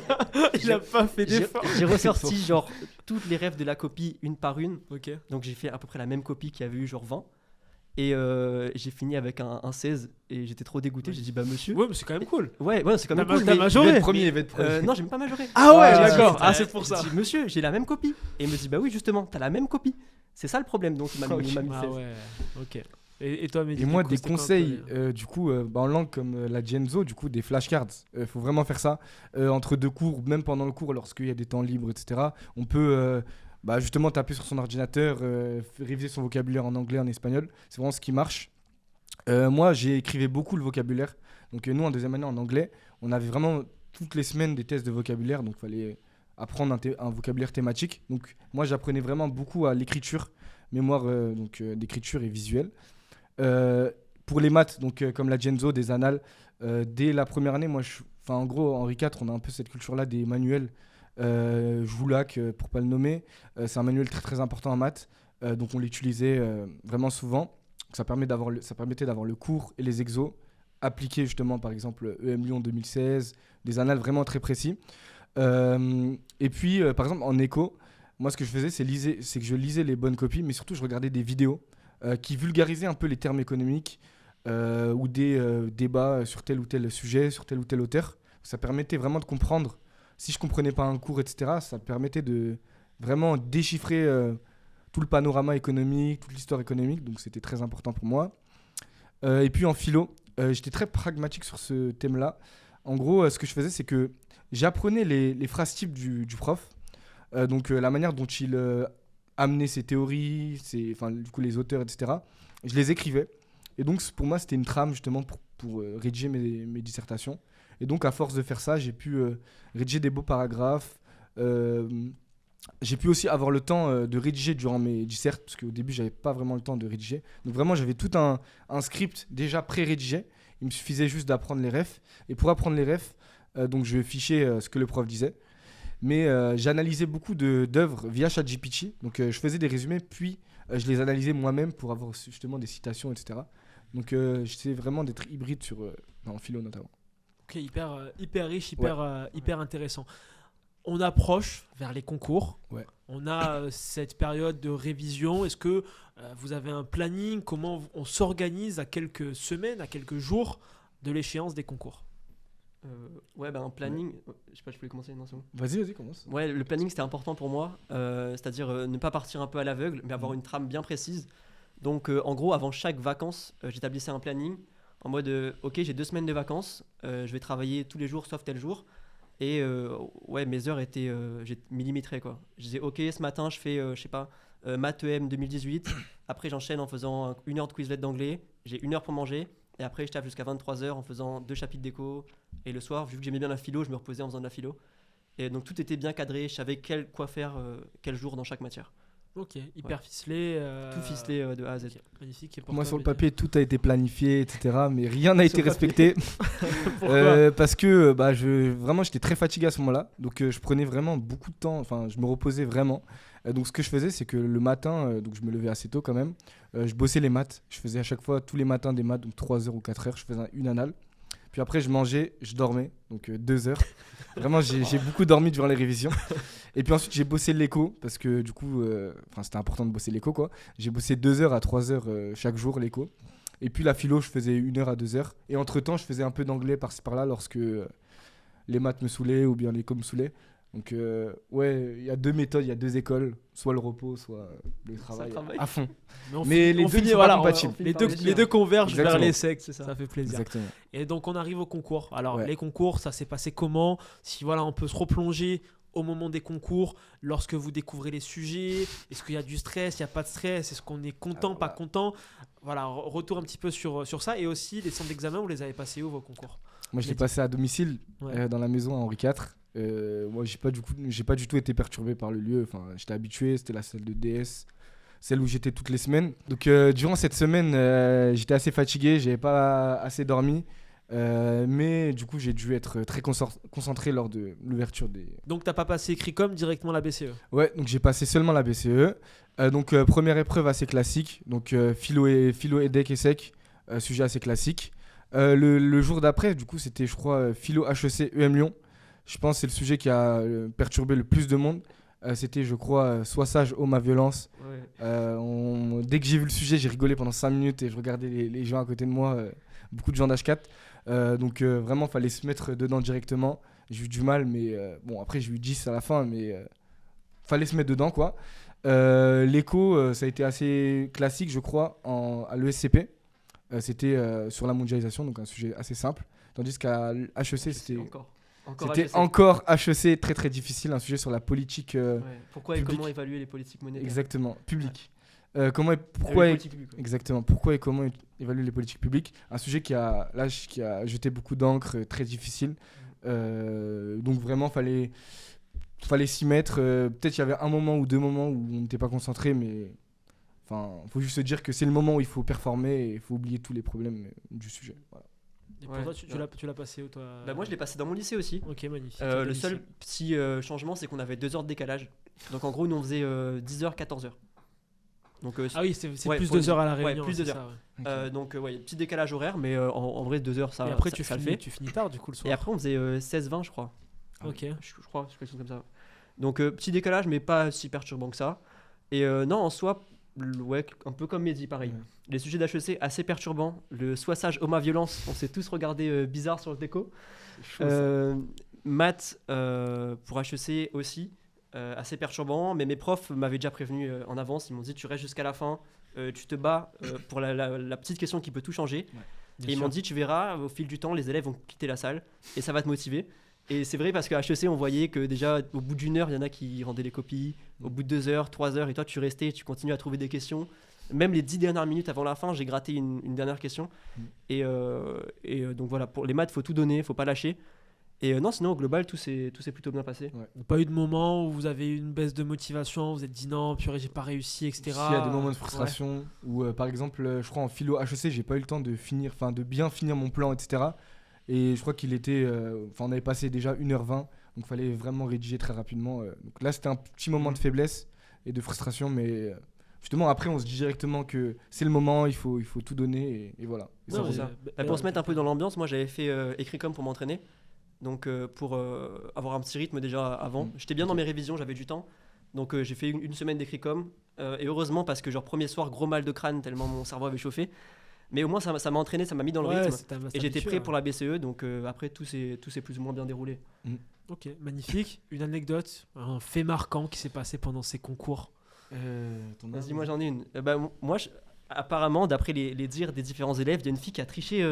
Il a pas fait d'effort. j'ai ressorti genre toutes les rêves de la copie une par une. Ok. Donc j'ai fait à peu près la même copie qui avait eu genre 20. Et j'ai fini avec un 16 et j'étais trop dégoûté. J'ai dit monsieur. Ouais mais c'est quand même cool. Ouais, c'est quand même T'as cool. t'as mais- majoré. Il va être premier, il va être premier. Non, j'ai même pas majoré. Ah ouais, Ah, d'accord. j'ai- C'est pour ça. J'ai dit, monsieur, j'ai la même copie. Et il me dit, bah oui, justement, t'as la même copie. C'est ça le problème. Donc il m'a mis, il m'a mis Ah 16. ouais. Ok. Et toi Mehdi, Et moi, du coup, des c'était quoi un peu conseils, les- du coup, en langue comme la Genzo, du coup, des flashcards. Il faut vraiment faire ça. Entre deux cours, même pendant le cours, lorsqu'il y a des temps libres, etc. On peut justement taper sur son ordinateur, réviser son vocabulaire en anglais, en espagnol. C'est vraiment ce qui marche. Moi, j'écrivais beaucoup le vocabulaire. Donc, nous, en deuxième année en anglais, on avait vraiment toutes les semaines des tests de vocabulaire. Donc, il fallait apprendre un vocabulaire thématique. Donc moi j'apprenais vraiment beaucoup à l'écriture, mémoire d'écriture et visuel. Pour les maths, donc comme la Genzo, des annales, dès la première année, en gros, Henri IV, on a un peu cette culture-là des manuels. Joulac, pour pas le nommer, c'est un manuel très très important en maths, donc on l'utilisait vraiment souvent. Ça permettait d'avoir le cours et les exos appliqués justement, par exemple EM Lyon 2016, des annales vraiment très précis. Et puis, par exemple, en éco, moi ce que je faisais, c'est que je lisais les bonnes copies, mais surtout je regardais des vidéos qui vulgarisaient un peu les termes économiques ou des débats sur tel ou tel sujet, sur tel ou tel auteur. Ça permettait vraiment de comprendre. Si je comprenais pas un cours, etc., ça permettait de vraiment déchiffrer tout le panorama économique, toute l'histoire économique, donc c'était très important pour moi. Et puis en philo, j'étais très pragmatique sur ce thème-là. En gros, ce que je faisais, c'est que j'apprenais les phrases types du prof, donc la manière dont il amenait ses théories, du coup les auteurs, etc. Je les écrivais. Et donc pour moi, c'était une trame justement pour rédiger mes dissertations. Et donc, à force de faire ça, j'ai pu rédiger des beaux paragraphes. J'ai pu aussi avoir le temps de rédiger durant mes dissertes, parce qu'au début, je n'avais pas vraiment le temps de rédiger. Donc, vraiment, j'avais tout un script déjà pré-rédigé. Il me suffisait juste d'apprendre les refs. Et pour apprendre les refs, donc je fichais ce que le prof disait. Mais j'analysais beaucoup d'œuvres via ChatGPT. Donc, je faisais des résumés, puis je les analysais moi-même pour avoir justement des citations, etc. Donc, j'essayais vraiment d'être hybride en philo notamment. Ok, hyper riche, hyper intéressant. On approche vers les concours. Ouais. On a cette période de révision. Est-ce que vous avez un planning? Comment on s'organise à quelques semaines, à quelques jours de l'échéance des concours? Un planning. Je sais pas, je peux commencer? Non, c'est bon. Vas-y, commence. Ouais, le planning c'était important pour moi. C'est-à-dire ne pas partir un peu à l'aveugle, mais avoir une trame bien précise. Donc en gros, avant chaque vacances, j'établissais un planning. En mode, ok, j'ai 2 semaines de vacances, je vais travailler tous les jours sauf tel jour. Et mes heures étaient millimétrées, quoi. Je disais, ok, ce matin, je fais, maths EM 2018. Après, j'enchaîne en faisant 1 heure de Quizlet d'anglais. J'ai 1 heure pour manger. Et après, je tape jusqu'à 23h en faisant 2 chapitres d'éco. Et le soir, vu que j'aimais bien la philo, je me reposais en faisant de la philo. Et donc, tout était bien cadré. Je savais quoi faire quel jour dans chaque matière. Ok, hyper ficelé. Tout ficelé de A à Z. Okay, magnifique. Moi, sur le papier, tout a été planifié, etc. Mais rien n'a été respecté. Parce que vraiment, j'étais très fatigué à ce moment-là. Donc, je prenais vraiment beaucoup de temps. Enfin, je me reposais vraiment. Donc, ce que je faisais, c'est que le matin, donc je me levais assez tôt quand même. Je bossais les maths. Je faisais à chaque fois, tous les matins, des maths, donc 3 heures ou 4 heures. Je faisais une annale. Puis après, je mangeais, je dormais, donc 2 heures. Vraiment, j'ai beaucoup dormi durant les révisions. Et puis ensuite, j'ai bossé l'éco, parce que du coup, c'était important de bosser l'éco, quoi. J'ai bossé 2 heures à 3 heures chaque jour, l'éco. Et puis la philo, je faisais 1 heure à 2 heures. Et entre-temps, je faisais un peu d'anglais par-ci par-là lorsque les maths me saoulaient ou bien l'éco me saoulait. Donc il y a 2 méthodes, il y a 2 écoles, soit le repos, soit le travail à fond. Mais les deux ne sont pas compatibles. Les deux convergent vers l'ESSEC, ça fait plaisir. Exactement. Et donc on arrive au concours. Alors les concours, ça s'est passé comment? Si on peut se replonger au moment des concours, lorsque vous découvrez les sujets, est-ce qu'il y a du stress, il n'y a pas de stress, est-ce qu'on est content, pas content? Voilà, retour un petit peu sur ça. Et aussi les centres d'examen, vous les avez passés où vos concours? Moi je l'ai passé à domicile, dans la maison à Henri IV. Moi j'ai pas du tout été perturbé par le lieu, enfin j'étais habitué, c'était la salle de DS, celle où j'étais toutes les semaines. Donc durant cette semaine j'étais assez fatigué, j'avais pas assez dormi, mais du coup j'ai dû être très concentré lors de l'ouverture des... Donc t'as pas passé Cricom, directement la BCE? Ouais, donc j'ai passé seulement la BCE. Donc première épreuve assez classique, donc philo et DEC et SEC, sujet assez classique. Le jour d'après, du coup c'était je crois philo HEC EM Lyon. Je pense que c'est le sujet qui a perturbé le plus de monde. C'était, je crois, Sois sage, homme à violence. Ouais. Dès que j'ai vu le sujet, j'ai rigolé pendant 5 minutes et je regardais les gens à côté de moi, beaucoup de gens d'H4. Donc vraiment, il fallait se mettre dedans directement. J'ai eu du mal, mais après j'ai eu 10 à la fin, mais fallait se mettre dedans, quoi. L'éco, ça a été assez classique, je crois, à l'ESCP. C'était sur la mondialisation, donc un sujet assez simple. Tandis qu'à HEC, c'était... Encore HEC très très difficile, un sujet sur la politique pourquoi publique. Et comment évaluer les politiques monétaires. Exactement, publiques. Pourquoi et comment évaluer les politiques publiques. Un sujet qui a jeté beaucoup d'encre, très difficile. Donc vraiment, fallait fallait s'y mettre. Peut-être il y avait un moment ou 2 moments où on n'était pas concentré, mais faut juste se dire que c'est le moment où il faut performer et il faut oublier tous les problèmes du sujet. Voilà. Et pour Ouais, toi, ouais. tu l'as passé où toi Moi, je l'ai passé dans mon lycée aussi. Ok, magnifique. Le seul petit changement, c'est qu'on avait 2 heures de décalage. Donc en gros, nous on faisait 10h, 14h. Donc, Ah oui, c'est ouais, plus pour 2 heures à la ouais, réunion. plus c'est 2 ça, ouais. donc petit décalage horaire, mais en vrai 2 heures ça, Et après, ça, tu ça le finis, fait. tu finis tard du coup le soir. Et après on faisait 16-20 je crois. Ok. Je crois, quelque chose comme ça. Donc petit décalage mais pas si perturbant que ça. Et non en soi, ouais, un peu comme Mehdi pareil. Ouais. Les sujets d'HEC assez perturbants. Le soissage homme-violence, on s'est tous regardé bizarre sur le déco. Maths pour HEC aussi, assez perturbant, mais mes profs m'avaient déjà prévenu en avance, ils m'ont dit tu restes jusqu'à la fin, tu te bats pour la petite question qui peut tout changer. Bien Et ils sûr. m'ont dit tu verras, au fil du temps, les élèves vont quitter la salle et ça va te motiver. Et c'est vrai parce qu'à HEC, on voyait que déjà au bout d'1 heure, il y en a qui rendaient les copies, au bout de 2 heures, 3 heures, et toi tu restais, tu continues à trouver des questions. Même les 10 dernières minutes avant la fin, j'ai gratté une dernière question. Et donc voilà, pour les maths, faut tout donner, faut pas lâcher. Et non, sinon au global, tout s'est plutôt bien passé. Pas eu de moment où vous avez eu une baisse de motivation, vous vous êtes dit non, purée, j'ai pas réussi, etc. S'il y a des moments de frustration où, par exemple, je crois en philo HEC, j'ai pas eu le temps de bien finir mon plan, etc. Et je crois qu'il était, on avait passé déjà 1h20, donc il fallait vraiment rédiger très rapidement. Donc là, c'était un petit moment de faiblesse et de frustration, mais justement, après, on se dit directement que c'est le moment, il faut tout donner, et voilà. Et Non, ça mais, revient. Pour se mettre un peu dans l'ambiance, moi j'avais fait écrit-com pour m'entraîner. Donc pour avoir un petit rythme déjà avant. J'étais bien dans mes révisions, j'avais du temps. Donc j'ai fait une semaine d'écrit-com. Et heureusement parce que genre premier soir, gros mal de crâne tellement mon cerveau avait chauffé. Mais au moins ça m'a entraîné, ça m'a mis dans le rythme. Et j'étais prêt pour la BCE. Donc après tout s'est plus ou moins bien déroulé. Ok, magnifique. Une anecdote, un fait marquant qui s'est passé pendant ces concours. Vas-y, moi j'en ai une. Apparemment, d'après les dires des différents élèves, il y a une fille qui a triché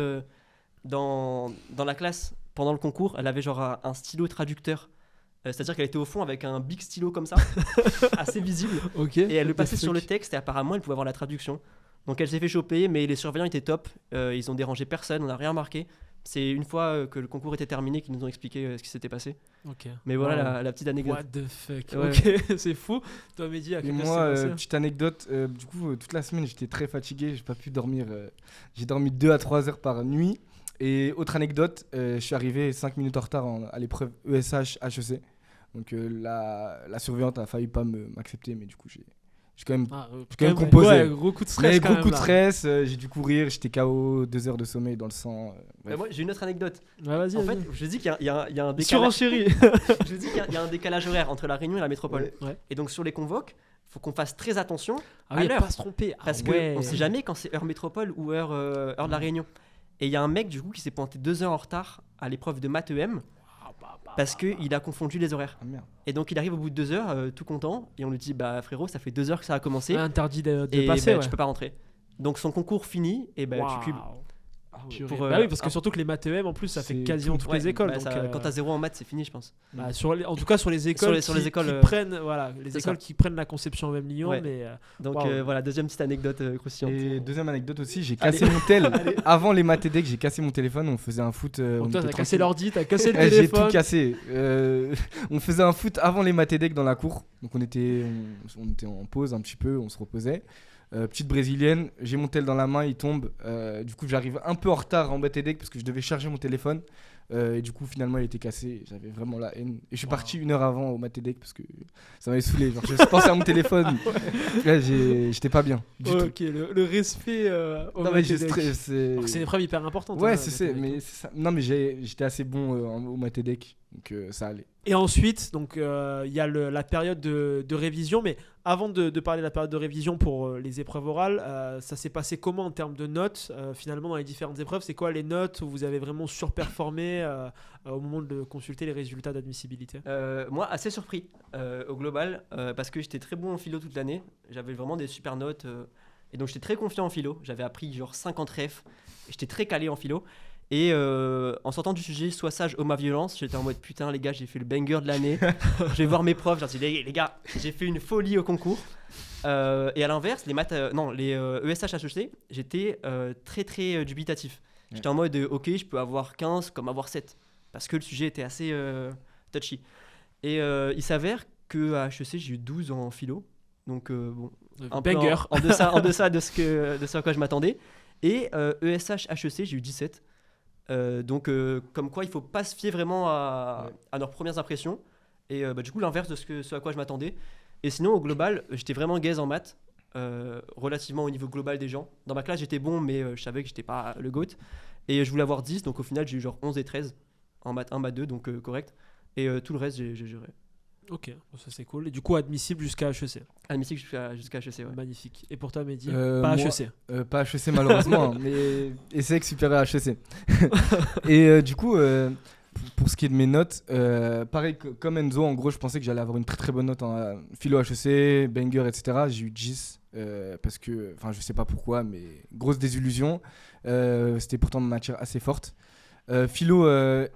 dans la classe pendant le concours. Elle avait genre un stylo traducteur. C'est-à-dire qu'elle était au fond avec un big stylo comme ça, assez visible. Ok. Et elle le passait sur le texte et apparemment elle pouvait avoir la traduction. Donc elle s'est fait choper, mais les surveillants étaient top. Ils ont dérangé personne, on n'a rien remarqué. C'est une fois que le concours était terminé qu'ils nous ont expliqué ce qui s'était passé. Ok. Mais voilà Wow. la petite anecdote. What the fuck. Ouais. Ok, c'est fou. Toi, Mehdi, à Et quel cas moi, c'est passé petite anecdote, du coup, toute la semaine, j'étais très fatigué, j'ai pas pu dormir. J'ai dormi 2 à 3 heures par nuit. Et autre anecdote, je suis arrivé 5 minutes en retard à l'épreuve ESH HEC. Donc la surveillante a failli pas m'accepter, mais du coup, j'ai quand même quand même composé. Ouais, gros coup de stress. Mais quand gros même, coup de là. stress, j'ai dû courir, j'étais KO, 2 heures de sommeil dans le sang. Bref. Moi j'ai une autre anecdote. Ouais, vas-y. En fait, vas-y. je dis qu'il y a un décalage. Surenchérie. Je dis qu'il y a un décalage horaire entre la Réunion et la métropole. Ouais. Et donc sur les convoques, faut qu'on fasse très attention Ah à oui, l'heure. pas se tromper. Parce Ah ouais. qu'on sait jamais quand c'est heure métropole ou heure de la Réunion. Et il y a un mec du coup qui s'est pointé 2 heures en retard à l'épreuve de maths EM parce qu'il a confondu les horaires. Ah merde. Et donc il arrive au bout de 2 heures tout content et on lui dit bah frérot ça fait 2 heures que ça a commencé Interdit de et passer. bah, Ouais. tu peux pas rentrer. Donc son concours fini et bah tu Waouh. cubes. Purée. Pour, Bah oui, parce que ah. surtout que les maths EM en plus ça fait C'est quasiment tout. toutes les écoles. Bah, donc, quand t'as 0 en maths c'est fini je pense. bah, en tout cas sur les écoles sur les écoles, qui euh, prennent les c'est écoles ça. qui prennent la conception même Lyon, Ouais. mais Donc Waouh. voilà deuxième petite anecdote croustillante. Et deuxième anecdote aussi, j'ai cassé mon tel. Avant les maths EDEC, j'ai cassé mon téléphone, on faisait un foot. donc on toi était t'as cassé tranquille. l'ordi, t'as cassé le J'ai téléphone. tout cassé. On faisait un foot avant les maths EDEC dans la cour. Donc on était en pause un petit peu, on se reposait. Petite brésilienne, j'ai mon tel dans la main, il tombe. Du coup, j'arrive un peu en retard en maths EDEC parce que je devais charger mon téléphone. Et du coup, finalement, il était cassé. J'avais vraiment la haine. Et je suis parti 1 heure avant au maths EDEC parce que ça m'avait saoulé. Genre, je pensais à mon téléphone. Là, j'étais pas bien du tout. Ok, le respect au Non, mais maths je EDEC. stresse. Alors que c'est une épreuve hyper importante. Ouais, hein, c'est maths EDEC. mais c'est ça. Non, mais j'étais assez bon au maths EDEC. Donc ça allait. Et ensuite, donc il y a la période de révision, mais avant de parler de la période de révision pour les épreuves orales, ça s'est passé comment en termes de notes finalement dans les différentes épreuves? C'est quoi les notes où vous avez vraiment surperformé au moment de consulter les résultats d'admissibilité? Moi, assez surpris au global, parce que j'étais très bon en philo toute l'année. J'avais vraiment des super notes. Et donc, j'étais très confiant en philo. J'avais appris genre 50 ref. J'étais très calé en philo. Et en sortant du sujet, soit sage, homme à violence, j'étais en mode putain, les gars, j'ai fait le banger de l'année. Je vais voir mes profs. J'ai dit, les gars, j'ai fait une folie au concours. Et à l'inverse, les maths, les ESH HEC, j'étais très très dubitatif. Ouais. J'étais en mode ok, je peux avoir 15 comme avoir 7. Parce que le sujet était assez touchy. Et il s'avère qu'à HEC, j'ai eu 12 en philo. Donc, bon, un peu Banger. en deçà de ce à quoi je m'attendais. Et ESH HEC, j'ai eu 17. Donc, comme quoi, il faut pas se fier vraiment à leurs premières impressions. Et du coup, l'inverse de ce à quoi je m'attendais. Et sinon, au global, j'étais vraiment gaze en maths, relativement au niveau global des gens. Dans ma classe, j'étais bon, mais je savais que j'étais pas le GOAT. Et je voulais avoir 10, donc au final, j'ai eu genre 11 et 13 en maths 1, maths 2, donc correct. Et tout le reste, j'ai géré. Ok, bon, ça c'est cool. Et du coup, admissible jusqu'à HEC. Admissible jusqu'à HEC, ouais. Magnifique. Et pour toi, Mehdi, moi, pas HEC. Pas HEC malheureusement, hein, mais ESSEC supérieur à HEC. Et du coup, pour ce qui est de mes notes, pareil comme Enzo, en gros, je pensais que j'allais avoir une très très bonne note en philo HEC, banger, etc. J'ai eu 10 parce que, enfin, je sais pas pourquoi, mais grosse désillusion. C'était pourtant une matière assez forte. Philo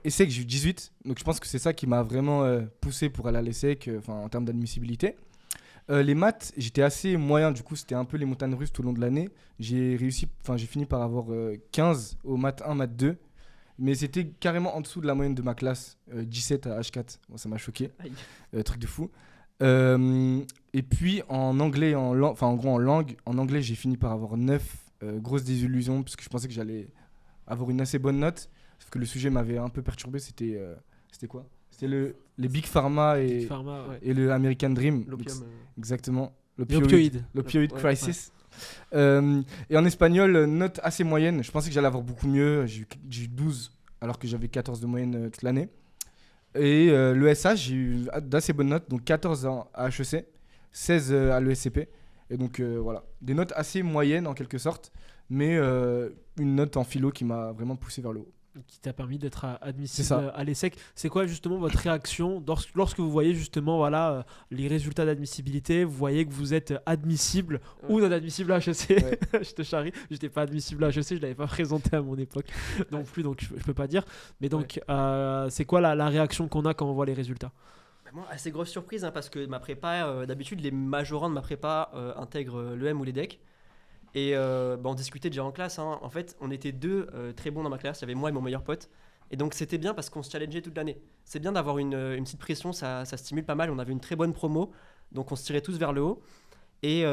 ESSEC, j'ai eu 18, donc je pense que c'est ça qui m'a vraiment poussé pour aller à l'ESSEC, en termes d'admissibilité. Les maths, j'étais assez moyen, du coup c'était un peu les montagnes russes tout au long de l'année. J'ai fini par avoir 15 au maths 1, maths 2, mais c'était carrément en dessous de la moyenne de ma classe, 17 à H4, bon, ça m'a choqué, truc de fou. Et puis en anglais, en langue, en anglais j'ai fini par avoir 9, grosse désillusion, parce que je pensais que j'allais avoir une assez bonne note. Sauf que le sujet m'avait un peu perturbé, c'était quoi? C'était les Big Pharma et, Big Pharma, ouais. et le American Dream. L'opium. Exactement. L'opioïde. L'opioid Ouais, crisis. Et en espagnol, note assez moyenne. Je pensais que j'allais avoir beaucoup mieux. J'ai eu 12 alors que j'avais 14 de moyenne toute l'année. Et l'ESH, j'ai eu d'assez bonnes notes. Donc 14 à HEC, 16 à l'ESCP. Et donc voilà, des notes assez moyennes en quelque sorte. Mais une note en philo qui m'a vraiment poussé vers le haut. Qui t'a permis d'être admissible C'est ça. à l'ESSEC. C'est quoi justement votre réaction lorsque vous voyez justement les résultats d'admissibilité, vous voyez que vous êtes admissible ou non admissible à HEC. Ouais. Je te charrie, j'étais pas admissible à HEC, je l'avais pas présenté à mon époque non plus, donc je peux pas dire. Mais donc c'est quoi la réaction qu'on a quand on voit les résultats? Moi, assez grosse surprise, hein, parce que ma prépa, d'habitude, les majorants de ma prépa intègrent l'EM ou les DEC. Et on discutait déjà en classe, hein. En fait, on était deux très bons dans ma classe. Il y avait moi et mon meilleur pote. Et donc, c'était bien parce qu'on se challengeait toute l'année. C'est bien d'avoir une petite pression, ça stimule pas mal. On avait une très bonne promo, donc on se tirait tous vers le haut. Et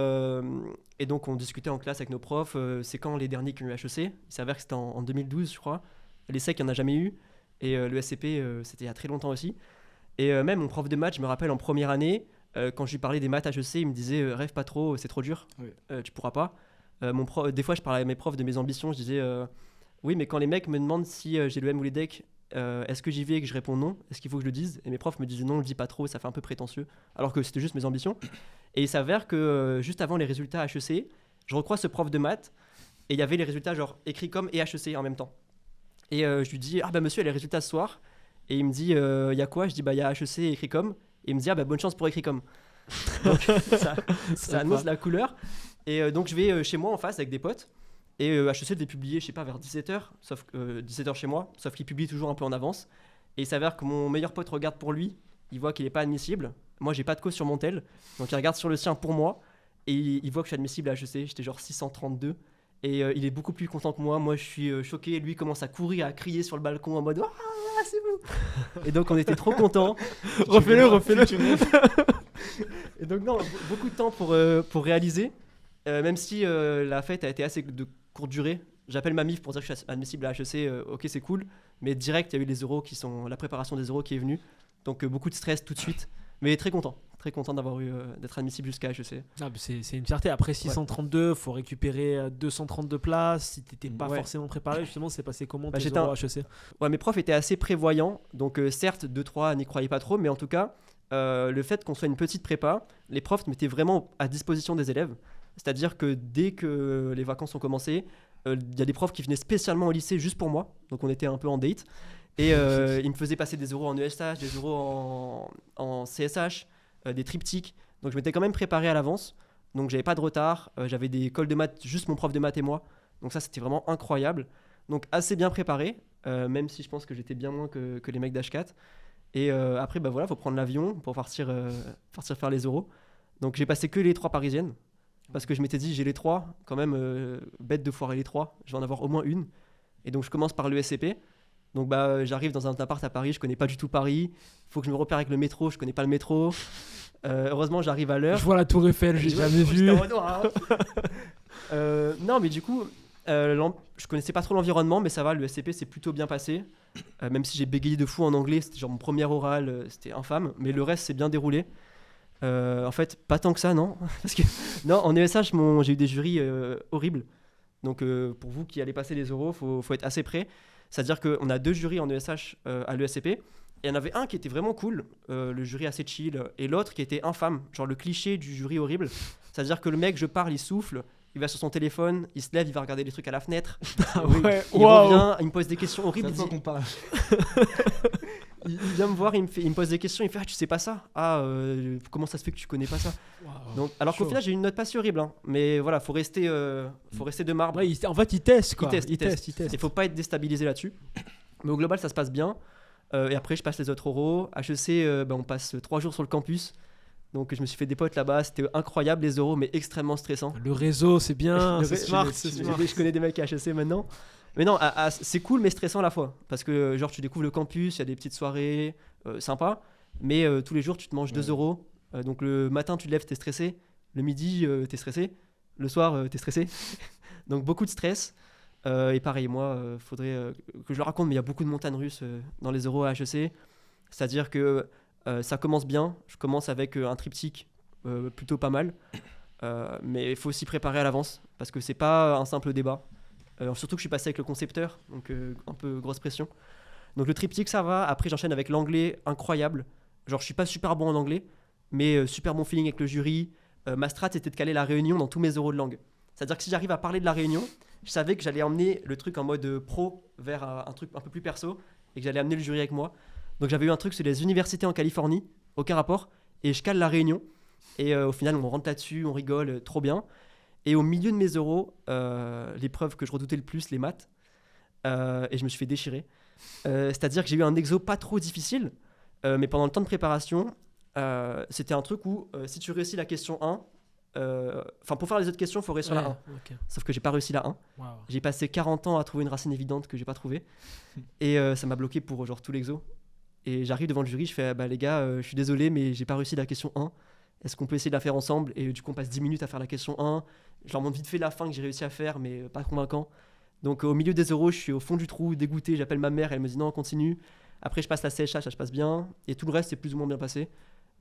donc, on discutait en classe avec nos profs. C'est quand les derniers qui ont eu HEC? Il s'avère que c'était en 2012, je crois. Les SEC, il n'y en a jamais eu. Et le SCP, c'était il y a très longtemps aussi. Et même mon prof de maths, je me rappelle en première année, quand je lui parlais des maths HEC, il me disait rêve pas trop, c'est trop dur, tu pourras pas. Des fois, je parlais à mes profs de mes ambitions, je disais oui, mais quand les mecs me demandent si j'ai le M ou les DEC, est-ce que j'y vais et que je réponds non? Est-ce qu'il faut que je le dise? Et mes profs me disaient non, le dis pas trop, ça fait un peu prétentieux, alors que c'était juste mes ambitions. Et il s'avère que juste avant les résultats HEC, je recroise ce prof de maths et il y avait les résultats genre écrit comme et HEC en même temps. Et je lui dis ah bah monsieur, il y a les résultats ce soir. Et il me dit il y a quoi? Je dis bah il y a HEC écrit comme. Et il me dit ah bah bonne chance pour écrit comme. Donc ça annonce la couleur. Et donc je vais chez moi en face avec des potes. Et HEC devait publier, je sais pas, vers 17h, sauf 17h chez moi, sauf qu'il publie toujours un peu en avance. Et il s'avère que mon meilleur pote regarde pour lui, il voit qu'il est pas admissible. Moi j'ai pas de cause sur mon tel, donc il regarde sur le sien pour moi. Et il voit que je suis admissible à HEC, j'étais genre 632. Et il est beaucoup plus content que moi. Moi je suis choqué, lui commence à courir, à crier sur le balcon en mode ah c'est vous. Et donc on était trop contents. Refais-le. Et donc non, beaucoup de temps pour réaliser. Même si la fête a été assez de courte durée, j'appelle ma MIF pour dire que je suis admissible à HEC, ok c'est cool, mais direct il y a eu les euros la préparation des euros qui est venue, donc beaucoup de stress tout de suite, mais très content d'être admissible jusqu'à HEC. Ah, c'est une fierté, après 632, faut récupérer 232 places, si t'étais pas forcément préparé, justement c'est passé comment tes euros à HEC? Ouais, mes profs étaient assez prévoyants, donc certes 2-3 n'y croyaient pas trop, mais en tout cas le fait qu'on soit une petite prépa, les profs mettaient vraiment à disposition des élèves. C'est-à-dire que dès que les vacances ont commencé, il y a des profs qui venaient spécialement au lycée juste pour moi. Donc on était un peu en date. Et ils me faisaient passer des euros en ESH, des euros en CSH, des triptyques. Donc je m'étais quand même préparé à l'avance. Donc j'avais pas de retard. J'avais des cols de maths, juste mon prof de maths et moi. Donc ça c'était vraiment incroyable. Donc assez bien préparé, même si je pense que j'étais bien moins que les mecs d'H4. Et après, bah voilà, faut prendre l'avion pour partir faire les euros. Donc j'ai passé que les 3 parisiennes. Parce que je m'étais dit, j'ai les 3, quand même, bête de foirer les 3, je vais en avoir au moins une. Et donc je commence par l'ESCP. Donc j'arrive dans un appart à Paris, je connais pas du tout Paris. Faut que je me repère avec le métro, je connais pas le métro. Heureusement, j'arrive à l'heure. Je vois la Tour Eiffel, j'ai jamais vu. Non, mais du coup, je connaissais pas trop l'environnement, mais ça va, le SCP s'est plutôt bien passé. Même si j'ai bégayé de fou en anglais, c'était genre mon premier oral, c'était infâme, mais le reste s'est bien déroulé. En fait, pas tant que ça, non. Parce que, non, en ESH, j'ai eu des jurys horribles. Donc, pour vous qui allez passer les oraux, faut être assez prêt. C'est-à-dire qu'on a 2 jurys en ESH à l'ESCP. Et il y en avait un qui était vraiment cool, le jury assez chill, et l'autre qui était infâme, genre le cliché du jury horrible. C'est-à-dire que le mec, je parle, il souffle, il va sur son téléphone, il se lève, il va regarder les trucs à la fenêtre. Il revient, il me pose des questions horribles. C'est à toi qu'on parle. Il vient me voir, il me pose des questions, il fait tu sais pas ça ? Comment ça se fait que tu connais pas ça ? Donc, alors qu'au final j'ai une note pas si horrible, hein. Mais voilà, faut rester de marbre. Ouais, en fait, il teste quoi. Il teste. Il faut pas être déstabilisé là-dessus. Mais au global, ça se passe bien. Et après, je passe les autres oraux. HEC, on passe 3 jours sur le campus. Donc je me suis fait des potes là-bas, c'était incroyable les oraux, mais extrêmement stressant. Le réseau, c'est bien, c'est smart. Je connais des mecs à HEC maintenant. Mais non, c'est cool mais stressant à la fois. Parce que genre tu découvres le campus, il y a des petites soirées sympas. Mais tous les jours tu te manges 2 euros. Donc le matin tu te lèves, t'es stressé. Le midi t'es stressé. Le soir t'es stressé. Donc beaucoup de stress. Et pareil, moi, faudrait que je le raconte, mais il y a beaucoup de montagnes russes dans les euros à HEC. C'est-à-dire que ça commence bien. Je commence avec un triptyque plutôt pas mal. Mais il faut s'y préparer à l'avance parce que c'est pas un simple débat. Surtout que je suis passé avec le concepteur, donc un peu grosse pression. Donc le triptyque, ça va. Après, j'enchaîne avec l'anglais incroyable. Genre, je suis pas super bon en anglais, mais super bon feeling avec le jury. Ma strat, c'était de caler la réunion dans tous mes euros de langue. C'est-à-dire que si j'arrive à parler de la réunion, je savais que j'allais emmener le truc en mode pro vers un truc un peu plus perso et que j'allais amener le jury avec moi. Donc j'avais eu un truc sur les universités en Californie, aucun rapport, et je cale la réunion. Et au final, on rentre là-dessus, on rigole, trop bien. Et au milieu de mes euros, l'épreuve que je redoutais le plus, les maths, et je me suis fait déchirer. C'est-à-dire que j'ai eu un exo pas trop difficile, mais pendant le temps de préparation, c'était un truc où si tu réussis la question 1, pour faire les autres questions, il faut réussir la 1. Okay. Sauf que j'ai pas réussi la 1. Wow. J'ai passé 40 ans à trouver une racine évidente que j'ai pas trouvée. Et ça m'a bloqué pour genre tout l'exo. Et j'arrive devant le jury, je fais les gars, je suis désolé, mais j'ai pas réussi la question 1. Est-ce qu'on peut essayer de la faire ensemble ? Et du coup, on passe 10 minutes à faire la question 1. Je leur montre vite fait la fin que j'ai réussi à faire, mais pas convaincant. Donc au milieu des euros, je suis au fond du trou, dégoûté. J'appelle ma mère, elle me dit non, continue. Après, je passe la CHH, ça se passe bien. Et tout le reste, c'est plus ou moins bien passé.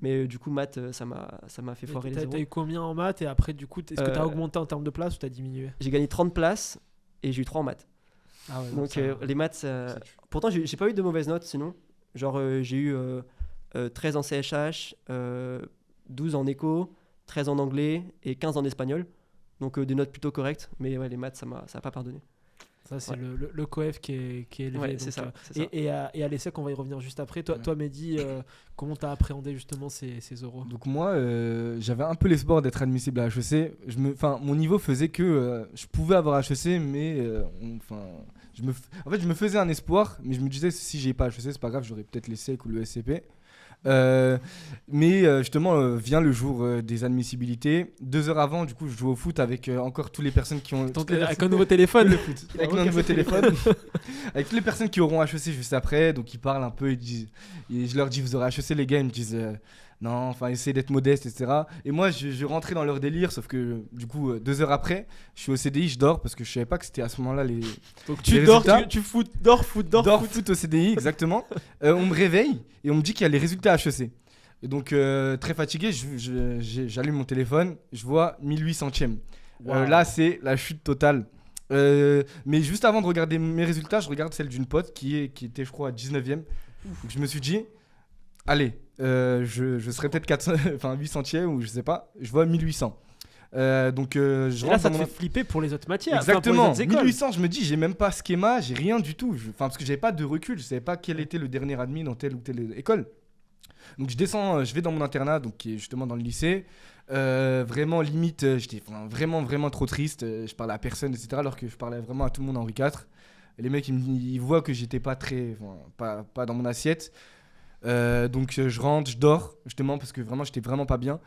Mais du coup, maths, ça m'a fait foirer les euros. T'as eu combien en maths ? Et après, du coup, est-ce que t'as augmenté en termes de place ou t'as diminué ? J'ai gagné 30 places et j'ai eu 3 en maths. Ah ouais, donc les maths, pourtant, j'ai pas eu de mauvaises notes sinon. Genre, j'ai eu 13 en CHH, 12 en éco, 13 en anglais et 15 en espagnol. Donc des notes plutôt correctes. Mais ouais, les maths, ça m'a pas pardonné. Ça, c'est le coef qui est élevé. Ouais, donc, c'est ça. Et à l'ESSEC, on va y revenir juste après. Toi Mehdi, comment tu as appréhendé justement ces oraux ? Donc moi, j'avais un peu l'espoir d'être admissible à HEC. Mon niveau faisait que je pouvais avoir HEC, mais je me faisais un espoir, mais je me disais si j'ai pas HEC, c'est pas grave, j'aurais peut-être l'ESSEC ou le SCP. Mais justement vient le jour des admissibilités. 2 heures avant, du coup, je joue au foot avec encore toutes les personnes qui ont avec un nouveau téléphone. Le foot. Avec un nouveau téléphone. Avec toutes les personnes qui auront HEC juste après, donc ils parlent un peu, et je leur dis vous aurez HEC les gars, ils me disent non, enfin essayez d'être modeste, etc. Et moi je rentrais dans leur délire, sauf que du coup 2 heures après, je suis au CDI, je dors parce que je savais pas que c'était à ce moment-là les. Donc tu dors, tu dors foot au CDI, exactement. On me réveille et on me dit qu'il y a les résultats HEC. Et donc très fatigué, j'allume mon téléphone, je vois 1800e. Wow. Là c'est la chute totale. Mais juste avant de regarder mes résultats, je regarde celle d'une pote qui était je crois à 19e. Donc je me suis dit allez, je serais peut-être 800e ou je sais pas, je vois 1800. Donc je là ça te fait flipper pour les autres matières. Exactement, pour les autres 1800, je me dis j'ai même pas schéma, j'ai rien du tout. Parce que j'avais pas de recul, je savais pas quel était le dernier admis dans telle ou telle école. Donc je descends, je vais dans mon internat, donc qui est justement dans le lycée. Vraiment limite, j'étais vraiment trop triste. Je parlais à personne, etc. Alors que je parlais vraiment à tout le monde en Henri IV. Et les mecs ils voient que j'étais pas pas dans mon assiette. Donc je rentre, je dors justement parce que vraiment j'étais vraiment pas bien.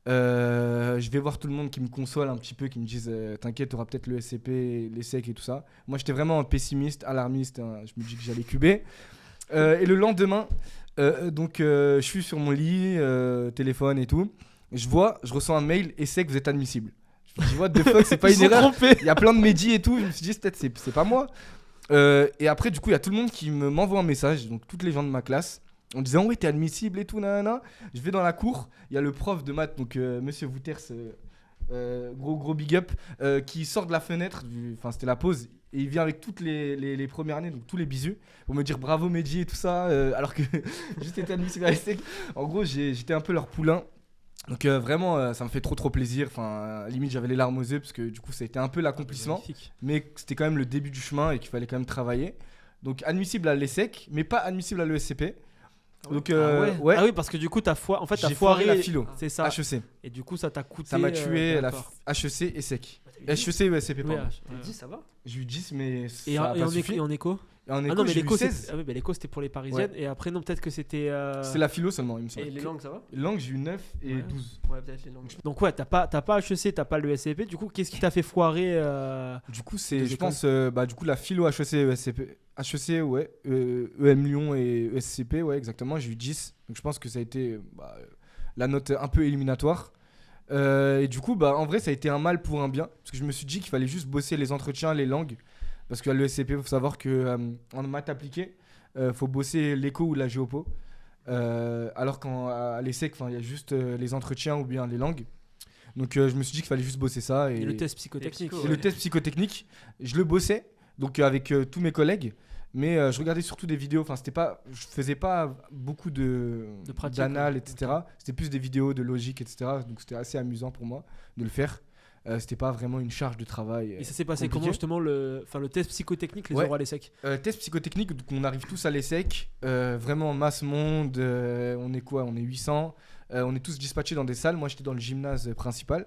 Je vais voir tout le monde qui me console un petit peu, qui me disent t'inquiète, t'auras peut-être le SCP, les secs et tout ça. Moi j'étais vraiment un pessimiste, alarmiste, hein. Je me dis que j'allais cuber. Et le lendemain, je suis sur mon lit, téléphone et tout. Je reçois un mail, ESSEC, vous êtes admissible. Je me dis what the fuck, c'est pas une erreur. Il y a plein de médias et tout. Je me suis dit peut-être c'est pas moi. Et après du coup il y a tout le monde qui m'envoie un message, donc toutes les gens de ma classe, en disant oui t'es admissible et tout nanana. Je vais dans la cour, il y a le prof de maths, donc monsieur Wouters, gros big up, qui sort de la fenêtre, enfin c'était la pause, et il vient avec toutes les premières années, donc tous les bisous, pour me dire bravo Mehdi et tout ça, alors que juste été admissible à l'ESSEC. En gros j'étais un peu leur poulain. Donc vraiment ça me fait trop plaisir, enfin limite j'avais les larmes aux yeux parce que du coup ça a été un peu l'accomplissement, Magnifique. mais c'était quand même le début du chemin et qu'il fallait quand même travailler. Donc admissible à l'ESSEC mais pas admissible à l'ESCP. Donc ouais. Ah oui, parce que du coup t'as j'ai foiré la philo, c'est ça. HEC. Et du coup ça t'a coûté. Ça m'a tué d'accord. HEC et SEC. T'as eu 10? HEC ou ESCP Oui, pardon. T'as eu 10, ça va? J'ai eu 10 mais Et ça a pas suffi. en écho. Et en écho Ah non mais j'ai eu l'écho 16. l'écho c'était pour les parisiennes et après non peut-être que c'était. C'est la philo seulement il me Et semble. les langues, ça va? Langue j'ai eu 9 et Ouais. 12. Ouais, peut-être les langues. Donc ouais t'as pas HEC, t'as pas le SCP. Du coup qu'est-ce qui t'a fait foirer Du coup c'est Des je écoles. pense du coup la philo HEC et ESCP. HEC ouais, EM Lyon et ESCP ouais exactement, j'ai eu 10. Donc je pense que ça a été la note un peu éliminatoire. Et du coup en vrai ça a été un mal pour un bien parce que je me suis dit qu'il fallait juste bosser les entretiens, les langues, parce qu'à l'ESCP il faut savoir que en maths appliquées faut bosser l'éco ou la géopo, alors qu'à l'ESSEC il y a juste les entretiens ou bien les langues. Donc je me suis dit qu'il fallait juste bosser ça et le test psychotechnique. psycho, et le test psychotechnique, je le bossais donc avec tous mes collègues, mais je regardais surtout des vidéos. Enfin, je faisais pas beaucoup de pratique, d'anal, ouais. etc. C'était plus des vidéos de logique, etc. Donc c'était assez amusant pour moi de le faire. C'était pas vraiment une charge de travail. Et ça s'est passé compliqué. comment justement le test psychotechnique, les Ouais. oraux à l'ESSEC? Test psychotechnique, donc on arrive tous à l'ESSEC, vraiment masse monde, on est quoi? On est 800, on est tous dispatchés dans des salles. Moi j'étais dans le gymnase principal.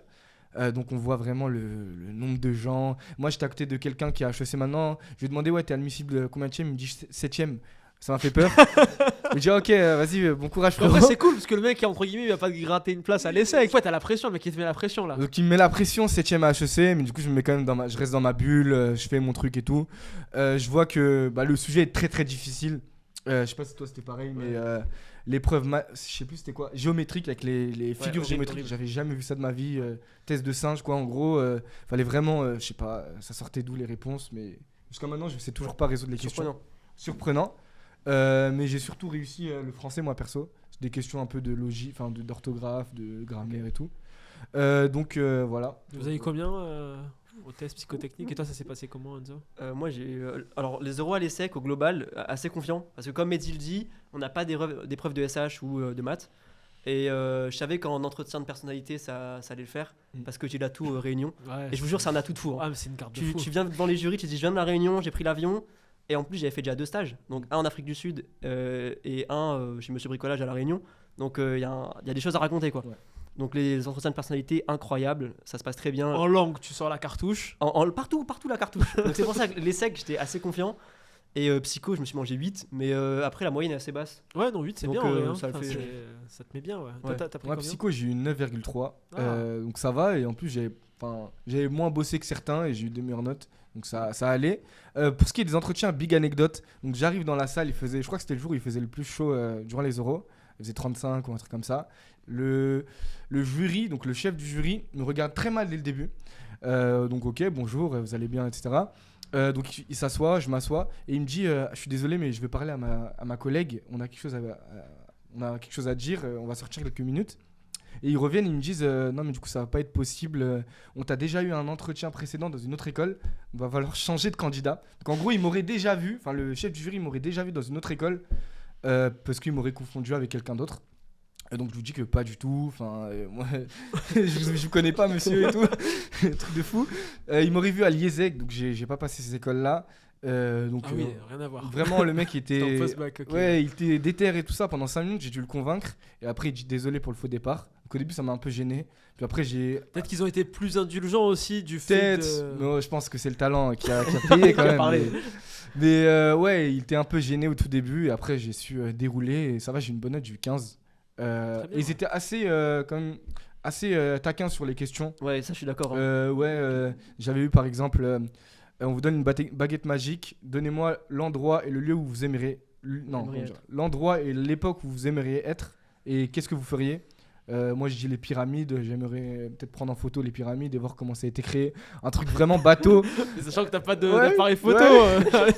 Donc on voit vraiment le nombre de gens. Moi j'étais à côté de quelqu'un qui a HEC maintenant. Je lui ai demandé ouais t'es admissible combienième? Il me dit 7ème. Ça m'a fait peur. Je lui ai dit ok vas-y bon courage Après frérot. c'est cool parce que le mec entre guillemets il va pas te gratter une place à l'ESSEC. Ouais t'as la pression, le mec il te met la pression là. Donc il me met la pression 7ème à HEC, mais du coup je me mets quand même je reste dans ma bulle, je fais mon truc et tout. Je vois que le sujet est très difficile. Je sais pas si toi c'était pareil, mais l'épreuve, je sais plus c'était quoi, géométrique avec les figures horrible, géométriques, horrible. j'avais jamais vu ça de ma vie. Test de singe quoi, en gros, fallait vraiment, je sais pas, ça sortait d'où les réponses, mais jusqu'à maintenant je sais toujours pas résoudre les questions. Surprenant. Mais j'ai surtout réussi le français moi perso. C'est des questions un peu de logique, enfin d'orthographe, de grammaire et tout. Donc voilà. Vous avez combien au test psychotechnique et toi ça s'est passé comment Enzo? Moi j'ai eu alors les euros à l'ESSEC au global assez confiant parce que comme Mehdi le dit, on n'a pas d'épreuves de SH ou de maths et je savais qu'en entretien de personnalité ça allait le faire parce que j'ai l'atout réunion Ouais, et je vous jure c'est un atout de fou. Hein. Ah mais c'est une carte de Tu fou. viens devant les jurys, tu dis je viens de la Réunion, j'ai pris l'avion et en plus j'avais fait déjà 2 stages, donc un en Afrique du Sud et un chez Monsieur Bricolage à la Réunion, donc il y a des choses à raconter quoi. Ouais. Donc les entretiens de personnalité incroyables, ça se passe très bien. En langue tu sors la cartouche. Partout la cartouche. Donc c'est pour ça que les secs j'étais assez confiant et psycho je me suis mangé 8 mais après la moyenne est assez basse. Ouais non 8 c'est Donc, bien en vrai, hein. ça le Enfin, fait. ça te met bien ouais. Ouais. T'as pris Moi combien? psycho j'ai eu 9,3, Ah. donc ça va, et en plus j'avais moins bossé que certains et j'ai eu des meilleures notes, donc ça allait. Pour ce qui est des entretiens, big anecdote, donc j'arrive dans la salle, je crois que c'était le jour où il faisait le plus chaud durant les oraux, il faisait 35 ou un truc comme ça. Le jury, donc le chef du jury, me regarde très mal dès le début. Donc ok, bonjour, vous allez bien, etc. Donc il s'assoit, je m'assois et il me dit je suis désolé mais je vais parler à ma collègue, on a quelque chose à dire, on va sortir quelques minutes. Et ils reviennent, ils me disent non mais du coup ça va pas être possible, on t'a déjà eu un entretien précédent dans une autre école, on va falloir changer de candidat. Donc en gros il m'aurait déjà vu, enfin le chef du jury m'aurait déjà vu dans une autre école parce qu'il m'aurait confondu avec quelqu'un d'autre. Et donc je vous dis que pas du tout, enfin moi je vous connais pas monsieur et tout, truc de fou. Il m'aurait vu à l'IESEC, donc j'ai pas passé ces écoles là. Donc Ah oui rien à voir. vraiment le mec C'était en était post-bac, ok. ouais, il était déter et tout ça pendant 5 minutes, j'ai dû le convaincre et après il dit désolé pour le faux départ. Donc au début ça m'a un peu gêné. Puis après j'ai Peut-être qu'ils ont été plus indulgents aussi du fait peut-être, de... mais je pense que c'est le talent qui a payé quand Qui a même. parlé. Mais ouais, il était un peu gêné au tout début et après j'ai su dérouler et ça va, j'ai une bonne note, j'ai eu 15. Très bien, Et ils ouais. étaient assez quand même assez taquin sur les questions. Ouais, ça je suis d'accord. Hein. J'avais eu par exemple, on vous donne une baguette magique, donnez-moi l'endroit et le lieu où vous aimeriez. L'endroit et l'époque où vous aimeriez être et qu'est-ce que vous feriez. Moi je dis les pyramides, j'aimerais peut-être prendre en photo les pyramides et voir comment ça a été créé. Un truc vraiment bateau. Sachant que t'as pas Ouais, d'appareil photo. ouais.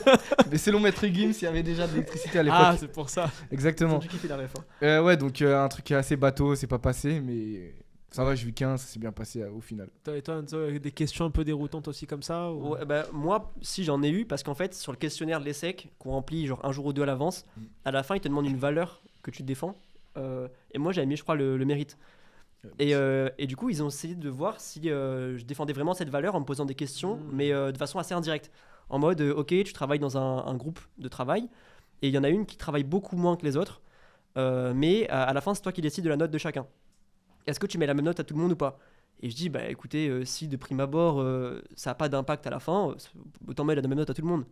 Mais selon Maître Gims, il y avait déjà de l'électricité à l'époque. Ah, c'est pour ça. Exactement. J'ai dû kiffer la ref. Hein. Ouais, donc un truc qui est assez bateau, c'est pas passé, mais ça va, j'ai eu 15, ça s'est bien passé au final. Et toi, Enzo, des questions un peu déroutantes aussi comme ça ou... Ouais, bah, moi, si j'en ai eu, parce qu'en fait, sur le questionnaire de l'ESSEC, qu'on remplit genre un jour ou deux à l'avance, à la fin, il te demande une valeur que tu défends. Et moi, j'avais mis, je crois, le mérite. Et du coup, ils ont essayé de voir si je défendais vraiment cette valeur en me posant des questions, mais de façon assez indirecte. En mode, ok, tu travailles dans un groupe de travail, et il y en a une qui travaille beaucoup moins que les autres, mais à la fin, c'est toi qui décides de la note de chacun. Est-ce que tu mets la même note à tout le monde ou pas? Et je dis, bah écoutez, si de prime abord, ça n'a pas d'impact à la fin, autant mettre la même note à tout le monde.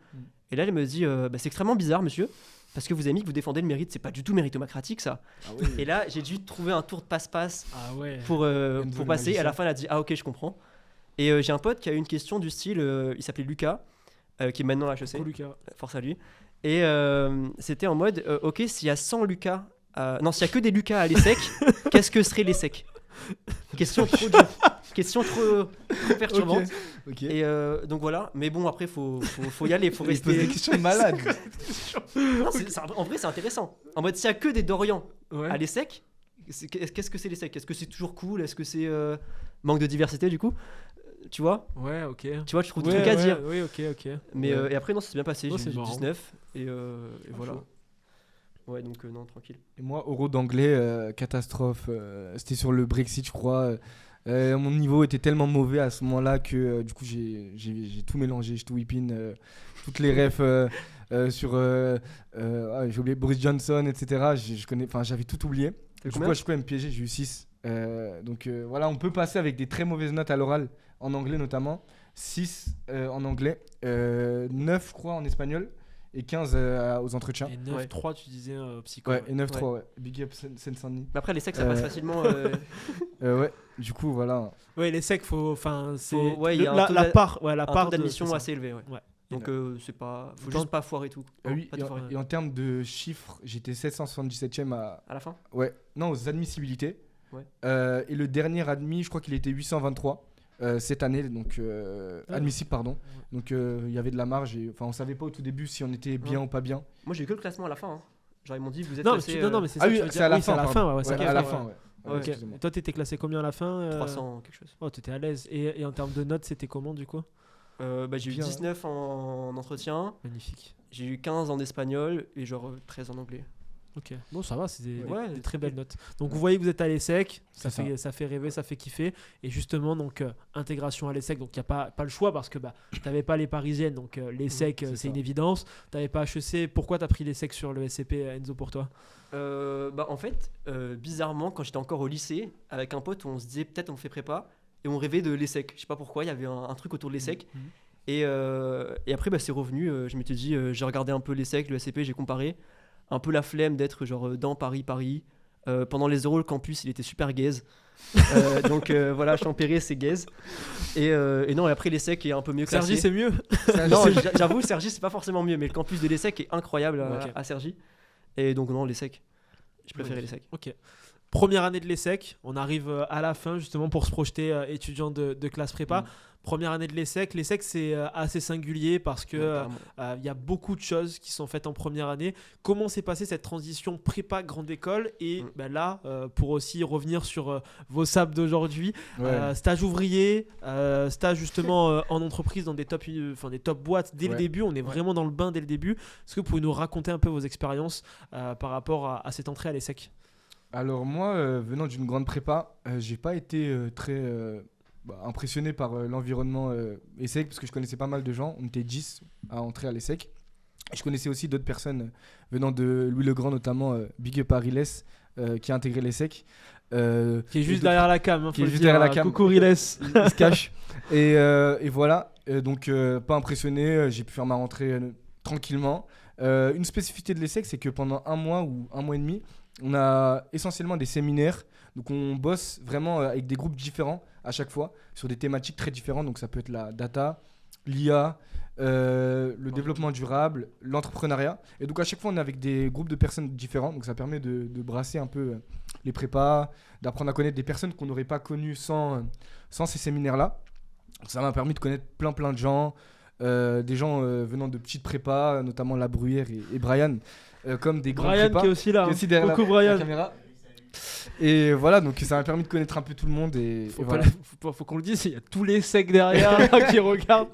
Et là, elle me dit, bah, c'est extrêmement bizarre, monsieur, parce que vous avez mis que vous défendez le mérite, c'est pas du tout méritocratique ça. Ah oui. Et là, j'ai dû trouver un tour de passe-passe Ah ouais. pour Enzo passer. le Et à la fin, elle a dit, ah ok, je comprends. Et j'ai un pote qui a eu une question du style, il s'appelait Lucas, qui est maintenant à HEC, Pour Lucas. force à lui. Et c'était en mode, ok, s'il y a 100 Lucas, non, s'il y a que des Lucas à l'ESSEC, qu'est-ce que serait l'ESSEC? Question trop dure. Question trop perturbante. Ok. Et donc voilà, mais bon, après, faut y aller, faut Il pose des rester. questions de malade. Non, en vrai, c'est intéressant. En mode, s'il y a que des Dorian Ouais. à l'ESSEC, qu'est-ce que c'est l'ESSEC? Est-ce que c'est toujours cool? Est-ce que c'est manque de diversité du coup? Tu vois? Ouais, ok. Tu vois, je trouve des trucs à dire. Oui, ok. Mais Ouais. et après, non, ça s'est bien passé. Oh, J'ai c'est eu marrant. 19 et voilà. chaud. Ouais, donc non, tranquille. Et moi, euro d'anglais, catastrophe. C'était sur le Brexit, je crois. Mon niveau était tellement mauvais à ce moment-là que du coup, j'ai tout mélangé. J'ai tout whippin. Toutes les refs sur. J'ai oublié Boris Johnson, etc. J'avais tout oublié. Du coup, je suis quand même piégé. J'ai eu 6. Donc voilà, on peut passer avec des très mauvaises notes à l'oral, en anglais notamment. 6 en anglais, 9, je crois, en espagnol. Et 15 aux entretiens. Et 9-3, tu disais psycho. Ouais, et 9-3, ouais. Big up Seine-Saint-Denis. Mais après, l'ESSEC, ça passe facilement. Ouais, du coup, voilà. Ouais, les secs, enfin, c'est Ouais, il y a un taux la part, ouais, la un part taux d'admission c'est ça. assez élevé. Ouais. Ouais. Donc c'est pas. Faut Dans- juste pas foirer tout. Oui, Pas tout foirer. et en termes de chiffres, j'étais 777e à. À la fin. Ouais, non, aux admissibilités. Ouais. Et le dernier admis, je crois qu'il était 823 cette année, donc admissible, pardon. Donc il y avait de la marge. Enfin, on savait pas au tout début si on était bien ou pas bien. Moi, j'ai eu que le classement à la fin. Hein. Genre, ils m'ont dit, vous êtes Non, mais, classé, non, mais c'est ça. Ah que oui, tu veux c'est dire. à la Oui, c'est fin. à la fin, ouais, c'est Ouais, à à la la fin. fin, ouais. Ok. Excusez-moi. Toi, t'étais classé combien à la fin 300 quelque chose. Oh, t'étais à l'aise. Et en termes de notes, c'était comment du coup? Bah, j'ai eu Bien, 19 en entretien, Magnifique. j'ai eu 15 en espagnol et genre 13 en anglais. Ok, bon, ça va, c'est des Ouais, très belles notes. Donc, vous voyez que vous êtes à l'ESSEC, ça C'est fait rêver, ça fait kiffer. Et justement, donc, intégration à l'ESSEC, donc il n'y a pas le choix parce que tu n'avais pas les Parisiennes, donc l'ESSEC, c'est c'est ça. une évidence. Tu n'avais pas HEC, pourquoi tu as pris l'ESSEC sur le SCP, Enzo, pour toi? Bah, en fait, bizarrement, quand j'étais encore au lycée, avec un pote, on se disait peut-être on fait prépa et on rêvait de l'ESSEC. Je sais pas pourquoi, il y avait un truc autour de l'ESSEC. Et après, bah, c'est revenu. Je m'étais dit, j'ai regardé un peu l'ESSEC, le SCP, j'ai comparé. Un peu la flemme d'être genre dans Paris. Pendant les euros, le campus, il était super gaze. Donc voilà, Champéry, c'est gaze. Et non, et après, l'ESSEC est un peu mieux classé. Sergi, c'est mieux? Non, j'avoue, Cergy, c'est pas forcément mieux, mais le campus de l'ESSEC est incroyable Ok. à Cergy. Et donc, non, l'ESSEC. Je préférais l'ESSEC. Ok. Première année de l'ESSEC, on arrive à la fin justement pour se projeter étudiant de classe prépa. Première année de l'ESSEC, l'ESSEC c'est assez singulier parce que il y a beaucoup de choses qui sont faites en première année. Comment s'est passée cette transition prépa grande école et là pour aussi revenir sur vos sables d'aujourd'hui, stage ouvrier, stage justement en entreprise dans des top boîtes dès le début, on est vraiment dans le bain dès le début. Est-ce que vous pouvez nous raconter un peu vos expériences par rapport à cette entrée à l'ESSEC? Alors moi, venant d'une grande prépa, j'ai pas été très impressionné par l'environnement ESSEC parce que je connaissais pas mal de gens. On était 10 à entrer à l'ESSEC. Et je connaissais aussi d'autres personnes venant de Louis le Grand, notamment Big Up à Riles, qui a intégré l'ESSEC. Qui est juste derrière la cam. Qui est juste derrière la cam. Coucou Riles. Il se cache. Et voilà. Donc pas impressionné. J'ai pu faire ma rentrée tranquillement. Une spécificité de l'ESSEC, c'est que pendant un mois ou un mois et demi, on a essentiellement des séminaires Donc on bosse vraiment avec des groupes différents à chaque fois sur des thématiques très différentes. Donc ça peut être la data, l'IA, le développement durable, l'entrepreneuriat. Et donc à chaque fois on est avec des groupes de personnes différents. Donc ça permet de brasser un peu les prépas, d'apprendre à connaître des personnes qu'on n'aurait pas connues sans ces séminaires-là. Ça m'a permis de connaître plein de gens, des gens venant de petites prépas, notamment La Bruyère et Brian, comme des grands Brian prépas. qui est aussi là. Qui est aussi derrière Coucou la Brian. caméra. Et voilà, donc ça m'a permis de connaître un peu tout le monde. Et voilà. Faut qu'on le dise, il y a tous les secs derrière qui regardent.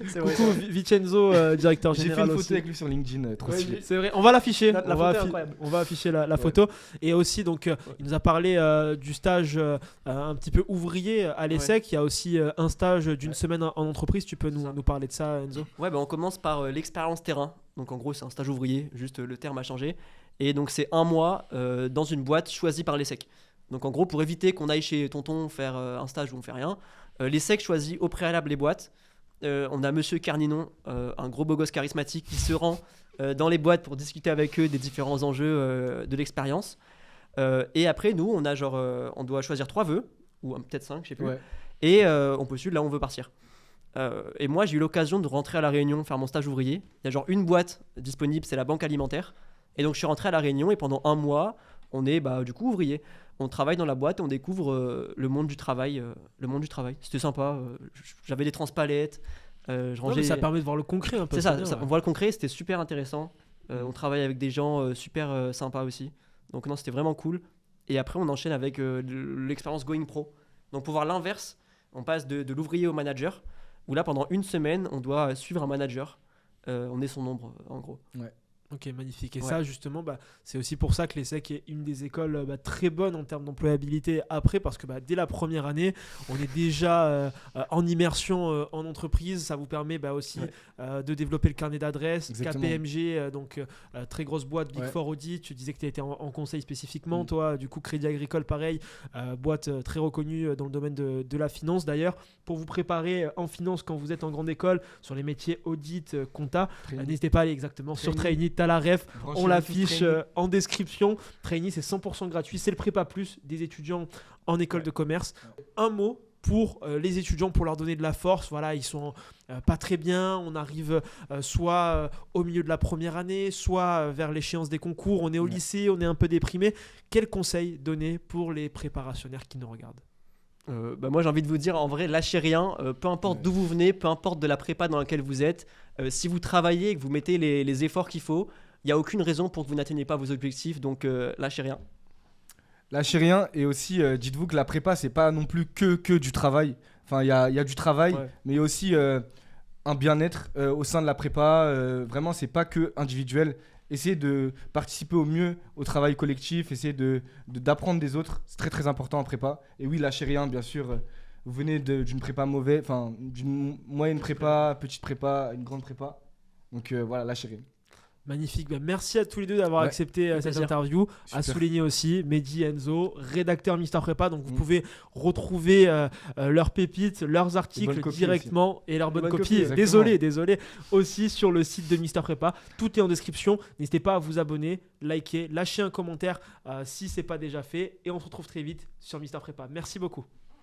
C'est vrai. Coucou Vincenzo, directeur J'ai fait général une aussi. photo avec lui sur LinkedIn, trop Ouais, stylé. c'est vrai, on va l'afficher. La on, va photo est incroyable. on va afficher la photo. Et aussi, donc, il nous a parlé du stage un petit peu ouvrier à l'ESSEC. Il y a aussi un stage d'une semaine en entreprise. Tu peux nous parler de ça, Enzo? Ouais, on commence par l'expérience terrain. Donc en gros, c'est un stage ouvrier, juste le terme a changé. Et donc c'est 1 mois dans une boîte choisie par l'ESSEC. Donc en gros, pour éviter qu'on aille chez tonton faire un stage où on fait rien, l'ESSEC choisit au préalable les boîtes. On a Monsieur Carninon, un gros beau gosse charismatique qui se rend dans les boîtes pour discuter avec eux des différents enjeux de l'expérience. Et après, nous, on a on doit choisir 3 vœux, ou peut-être 5, je sais plus. Ouais. Et on postule là où on veut partir. Et moi, j'ai eu l'occasion de rentrer à La Réunion faire mon stage ouvrier. Il y a une boîte disponible, c'est la Banque Alimentaire. Et donc, je suis rentré à La Réunion et pendant 1 mois, on est du coup ouvrier. On travaille dans la boîte, on découvre le monde du travail. C'était sympa. J'avais des transpalettes. Je Non, rangeais... mais ça permet de voir le concret un peu. C'est ça, bien, on voit le concret, c'était super intéressant. On travaille avec des gens super sympas aussi. Donc non, c'était vraiment cool. Et après, on enchaîne avec l'expérience Going Pro. Donc pour voir l'inverse, on passe de l'ouvrier au manager, où là, pendant 1 semaine, on doit suivre un manager. On est son ombre, en gros. Ok, magnifique. Et Ouais. ça, justement, c'est aussi pour ça que l'ESSEC est une des écoles très bonnes en termes d'employabilité après, parce que dès la première année, on est déjà en immersion en entreprise. Ça vous permet aussi de développer le carnet d'adresses. Exactement. KPMG, donc très grosse boîte, Big Ouais. Four Audit. Tu disais que tu étais en conseil spécifiquement, Mm. toi. Du coup, Crédit Agricole, pareil. Boîte très reconnue dans le domaine de la finance. D'ailleurs, pour vous préparer en finance quand vous êtes en grande école, sur les métiers audit, compta, n'hésitez pas à aller exactement sur Trainee. T'as la ref, on l'affiche en description. Trainee, c'est 100% gratuit. C'est le prépa plus des étudiants en école de commerce. Un mot pour les étudiants, pour leur donner de la force. Voilà, ils sont pas très bien. On arrive soit au milieu de la première année, soit vers l'échéance des concours. On est au lycée, on est un peu déprimé. Quels conseils donner pour les préparationnaires qui nous regardent? Moi, j'ai envie de vous dire, en vrai, lâchez rien. Peu importe d'où vous venez, peu importe de la prépa dans laquelle vous êtes. Si vous travaillez et que vous mettez les efforts qu'il faut, il n'y a aucune raison pour que vous n'atteigniez pas vos objectifs. Donc, lâchez rien. Lâchez rien. Et aussi, dites-vous que la prépa, c'est pas non plus que du travail. Enfin, il y a du travail, mais il y a aussi un bien-être au sein de la prépa. Vraiment, c'est pas que individuel. Essayez de participer au mieux au travail collectif, essayez d'apprendre des autres. C'est très très important en prépa. Et oui, lâchez rien, bien sûr. Vous venez d'une prépa mauvaise, enfin d'une moyenne prépa, petite prépa, une grande prépa. Donc voilà, lâchez rien. Magnifique. Merci à tous les deux d'avoir accepté cette plaisir. interview. Super. À souligner aussi Mehdi, Enzo, rédacteur Mister Prépa. Donc vous pouvez retrouver leurs pépites, leurs articles directement et leurs bonnes copies. Désolé aussi sur le site de Mister Prépa. Tout est en description. N'hésitez pas à vous abonner, liker, lâcher un commentaire si ce n'est pas déjà fait. Et on se retrouve très vite sur Mister Prépa. Merci beaucoup.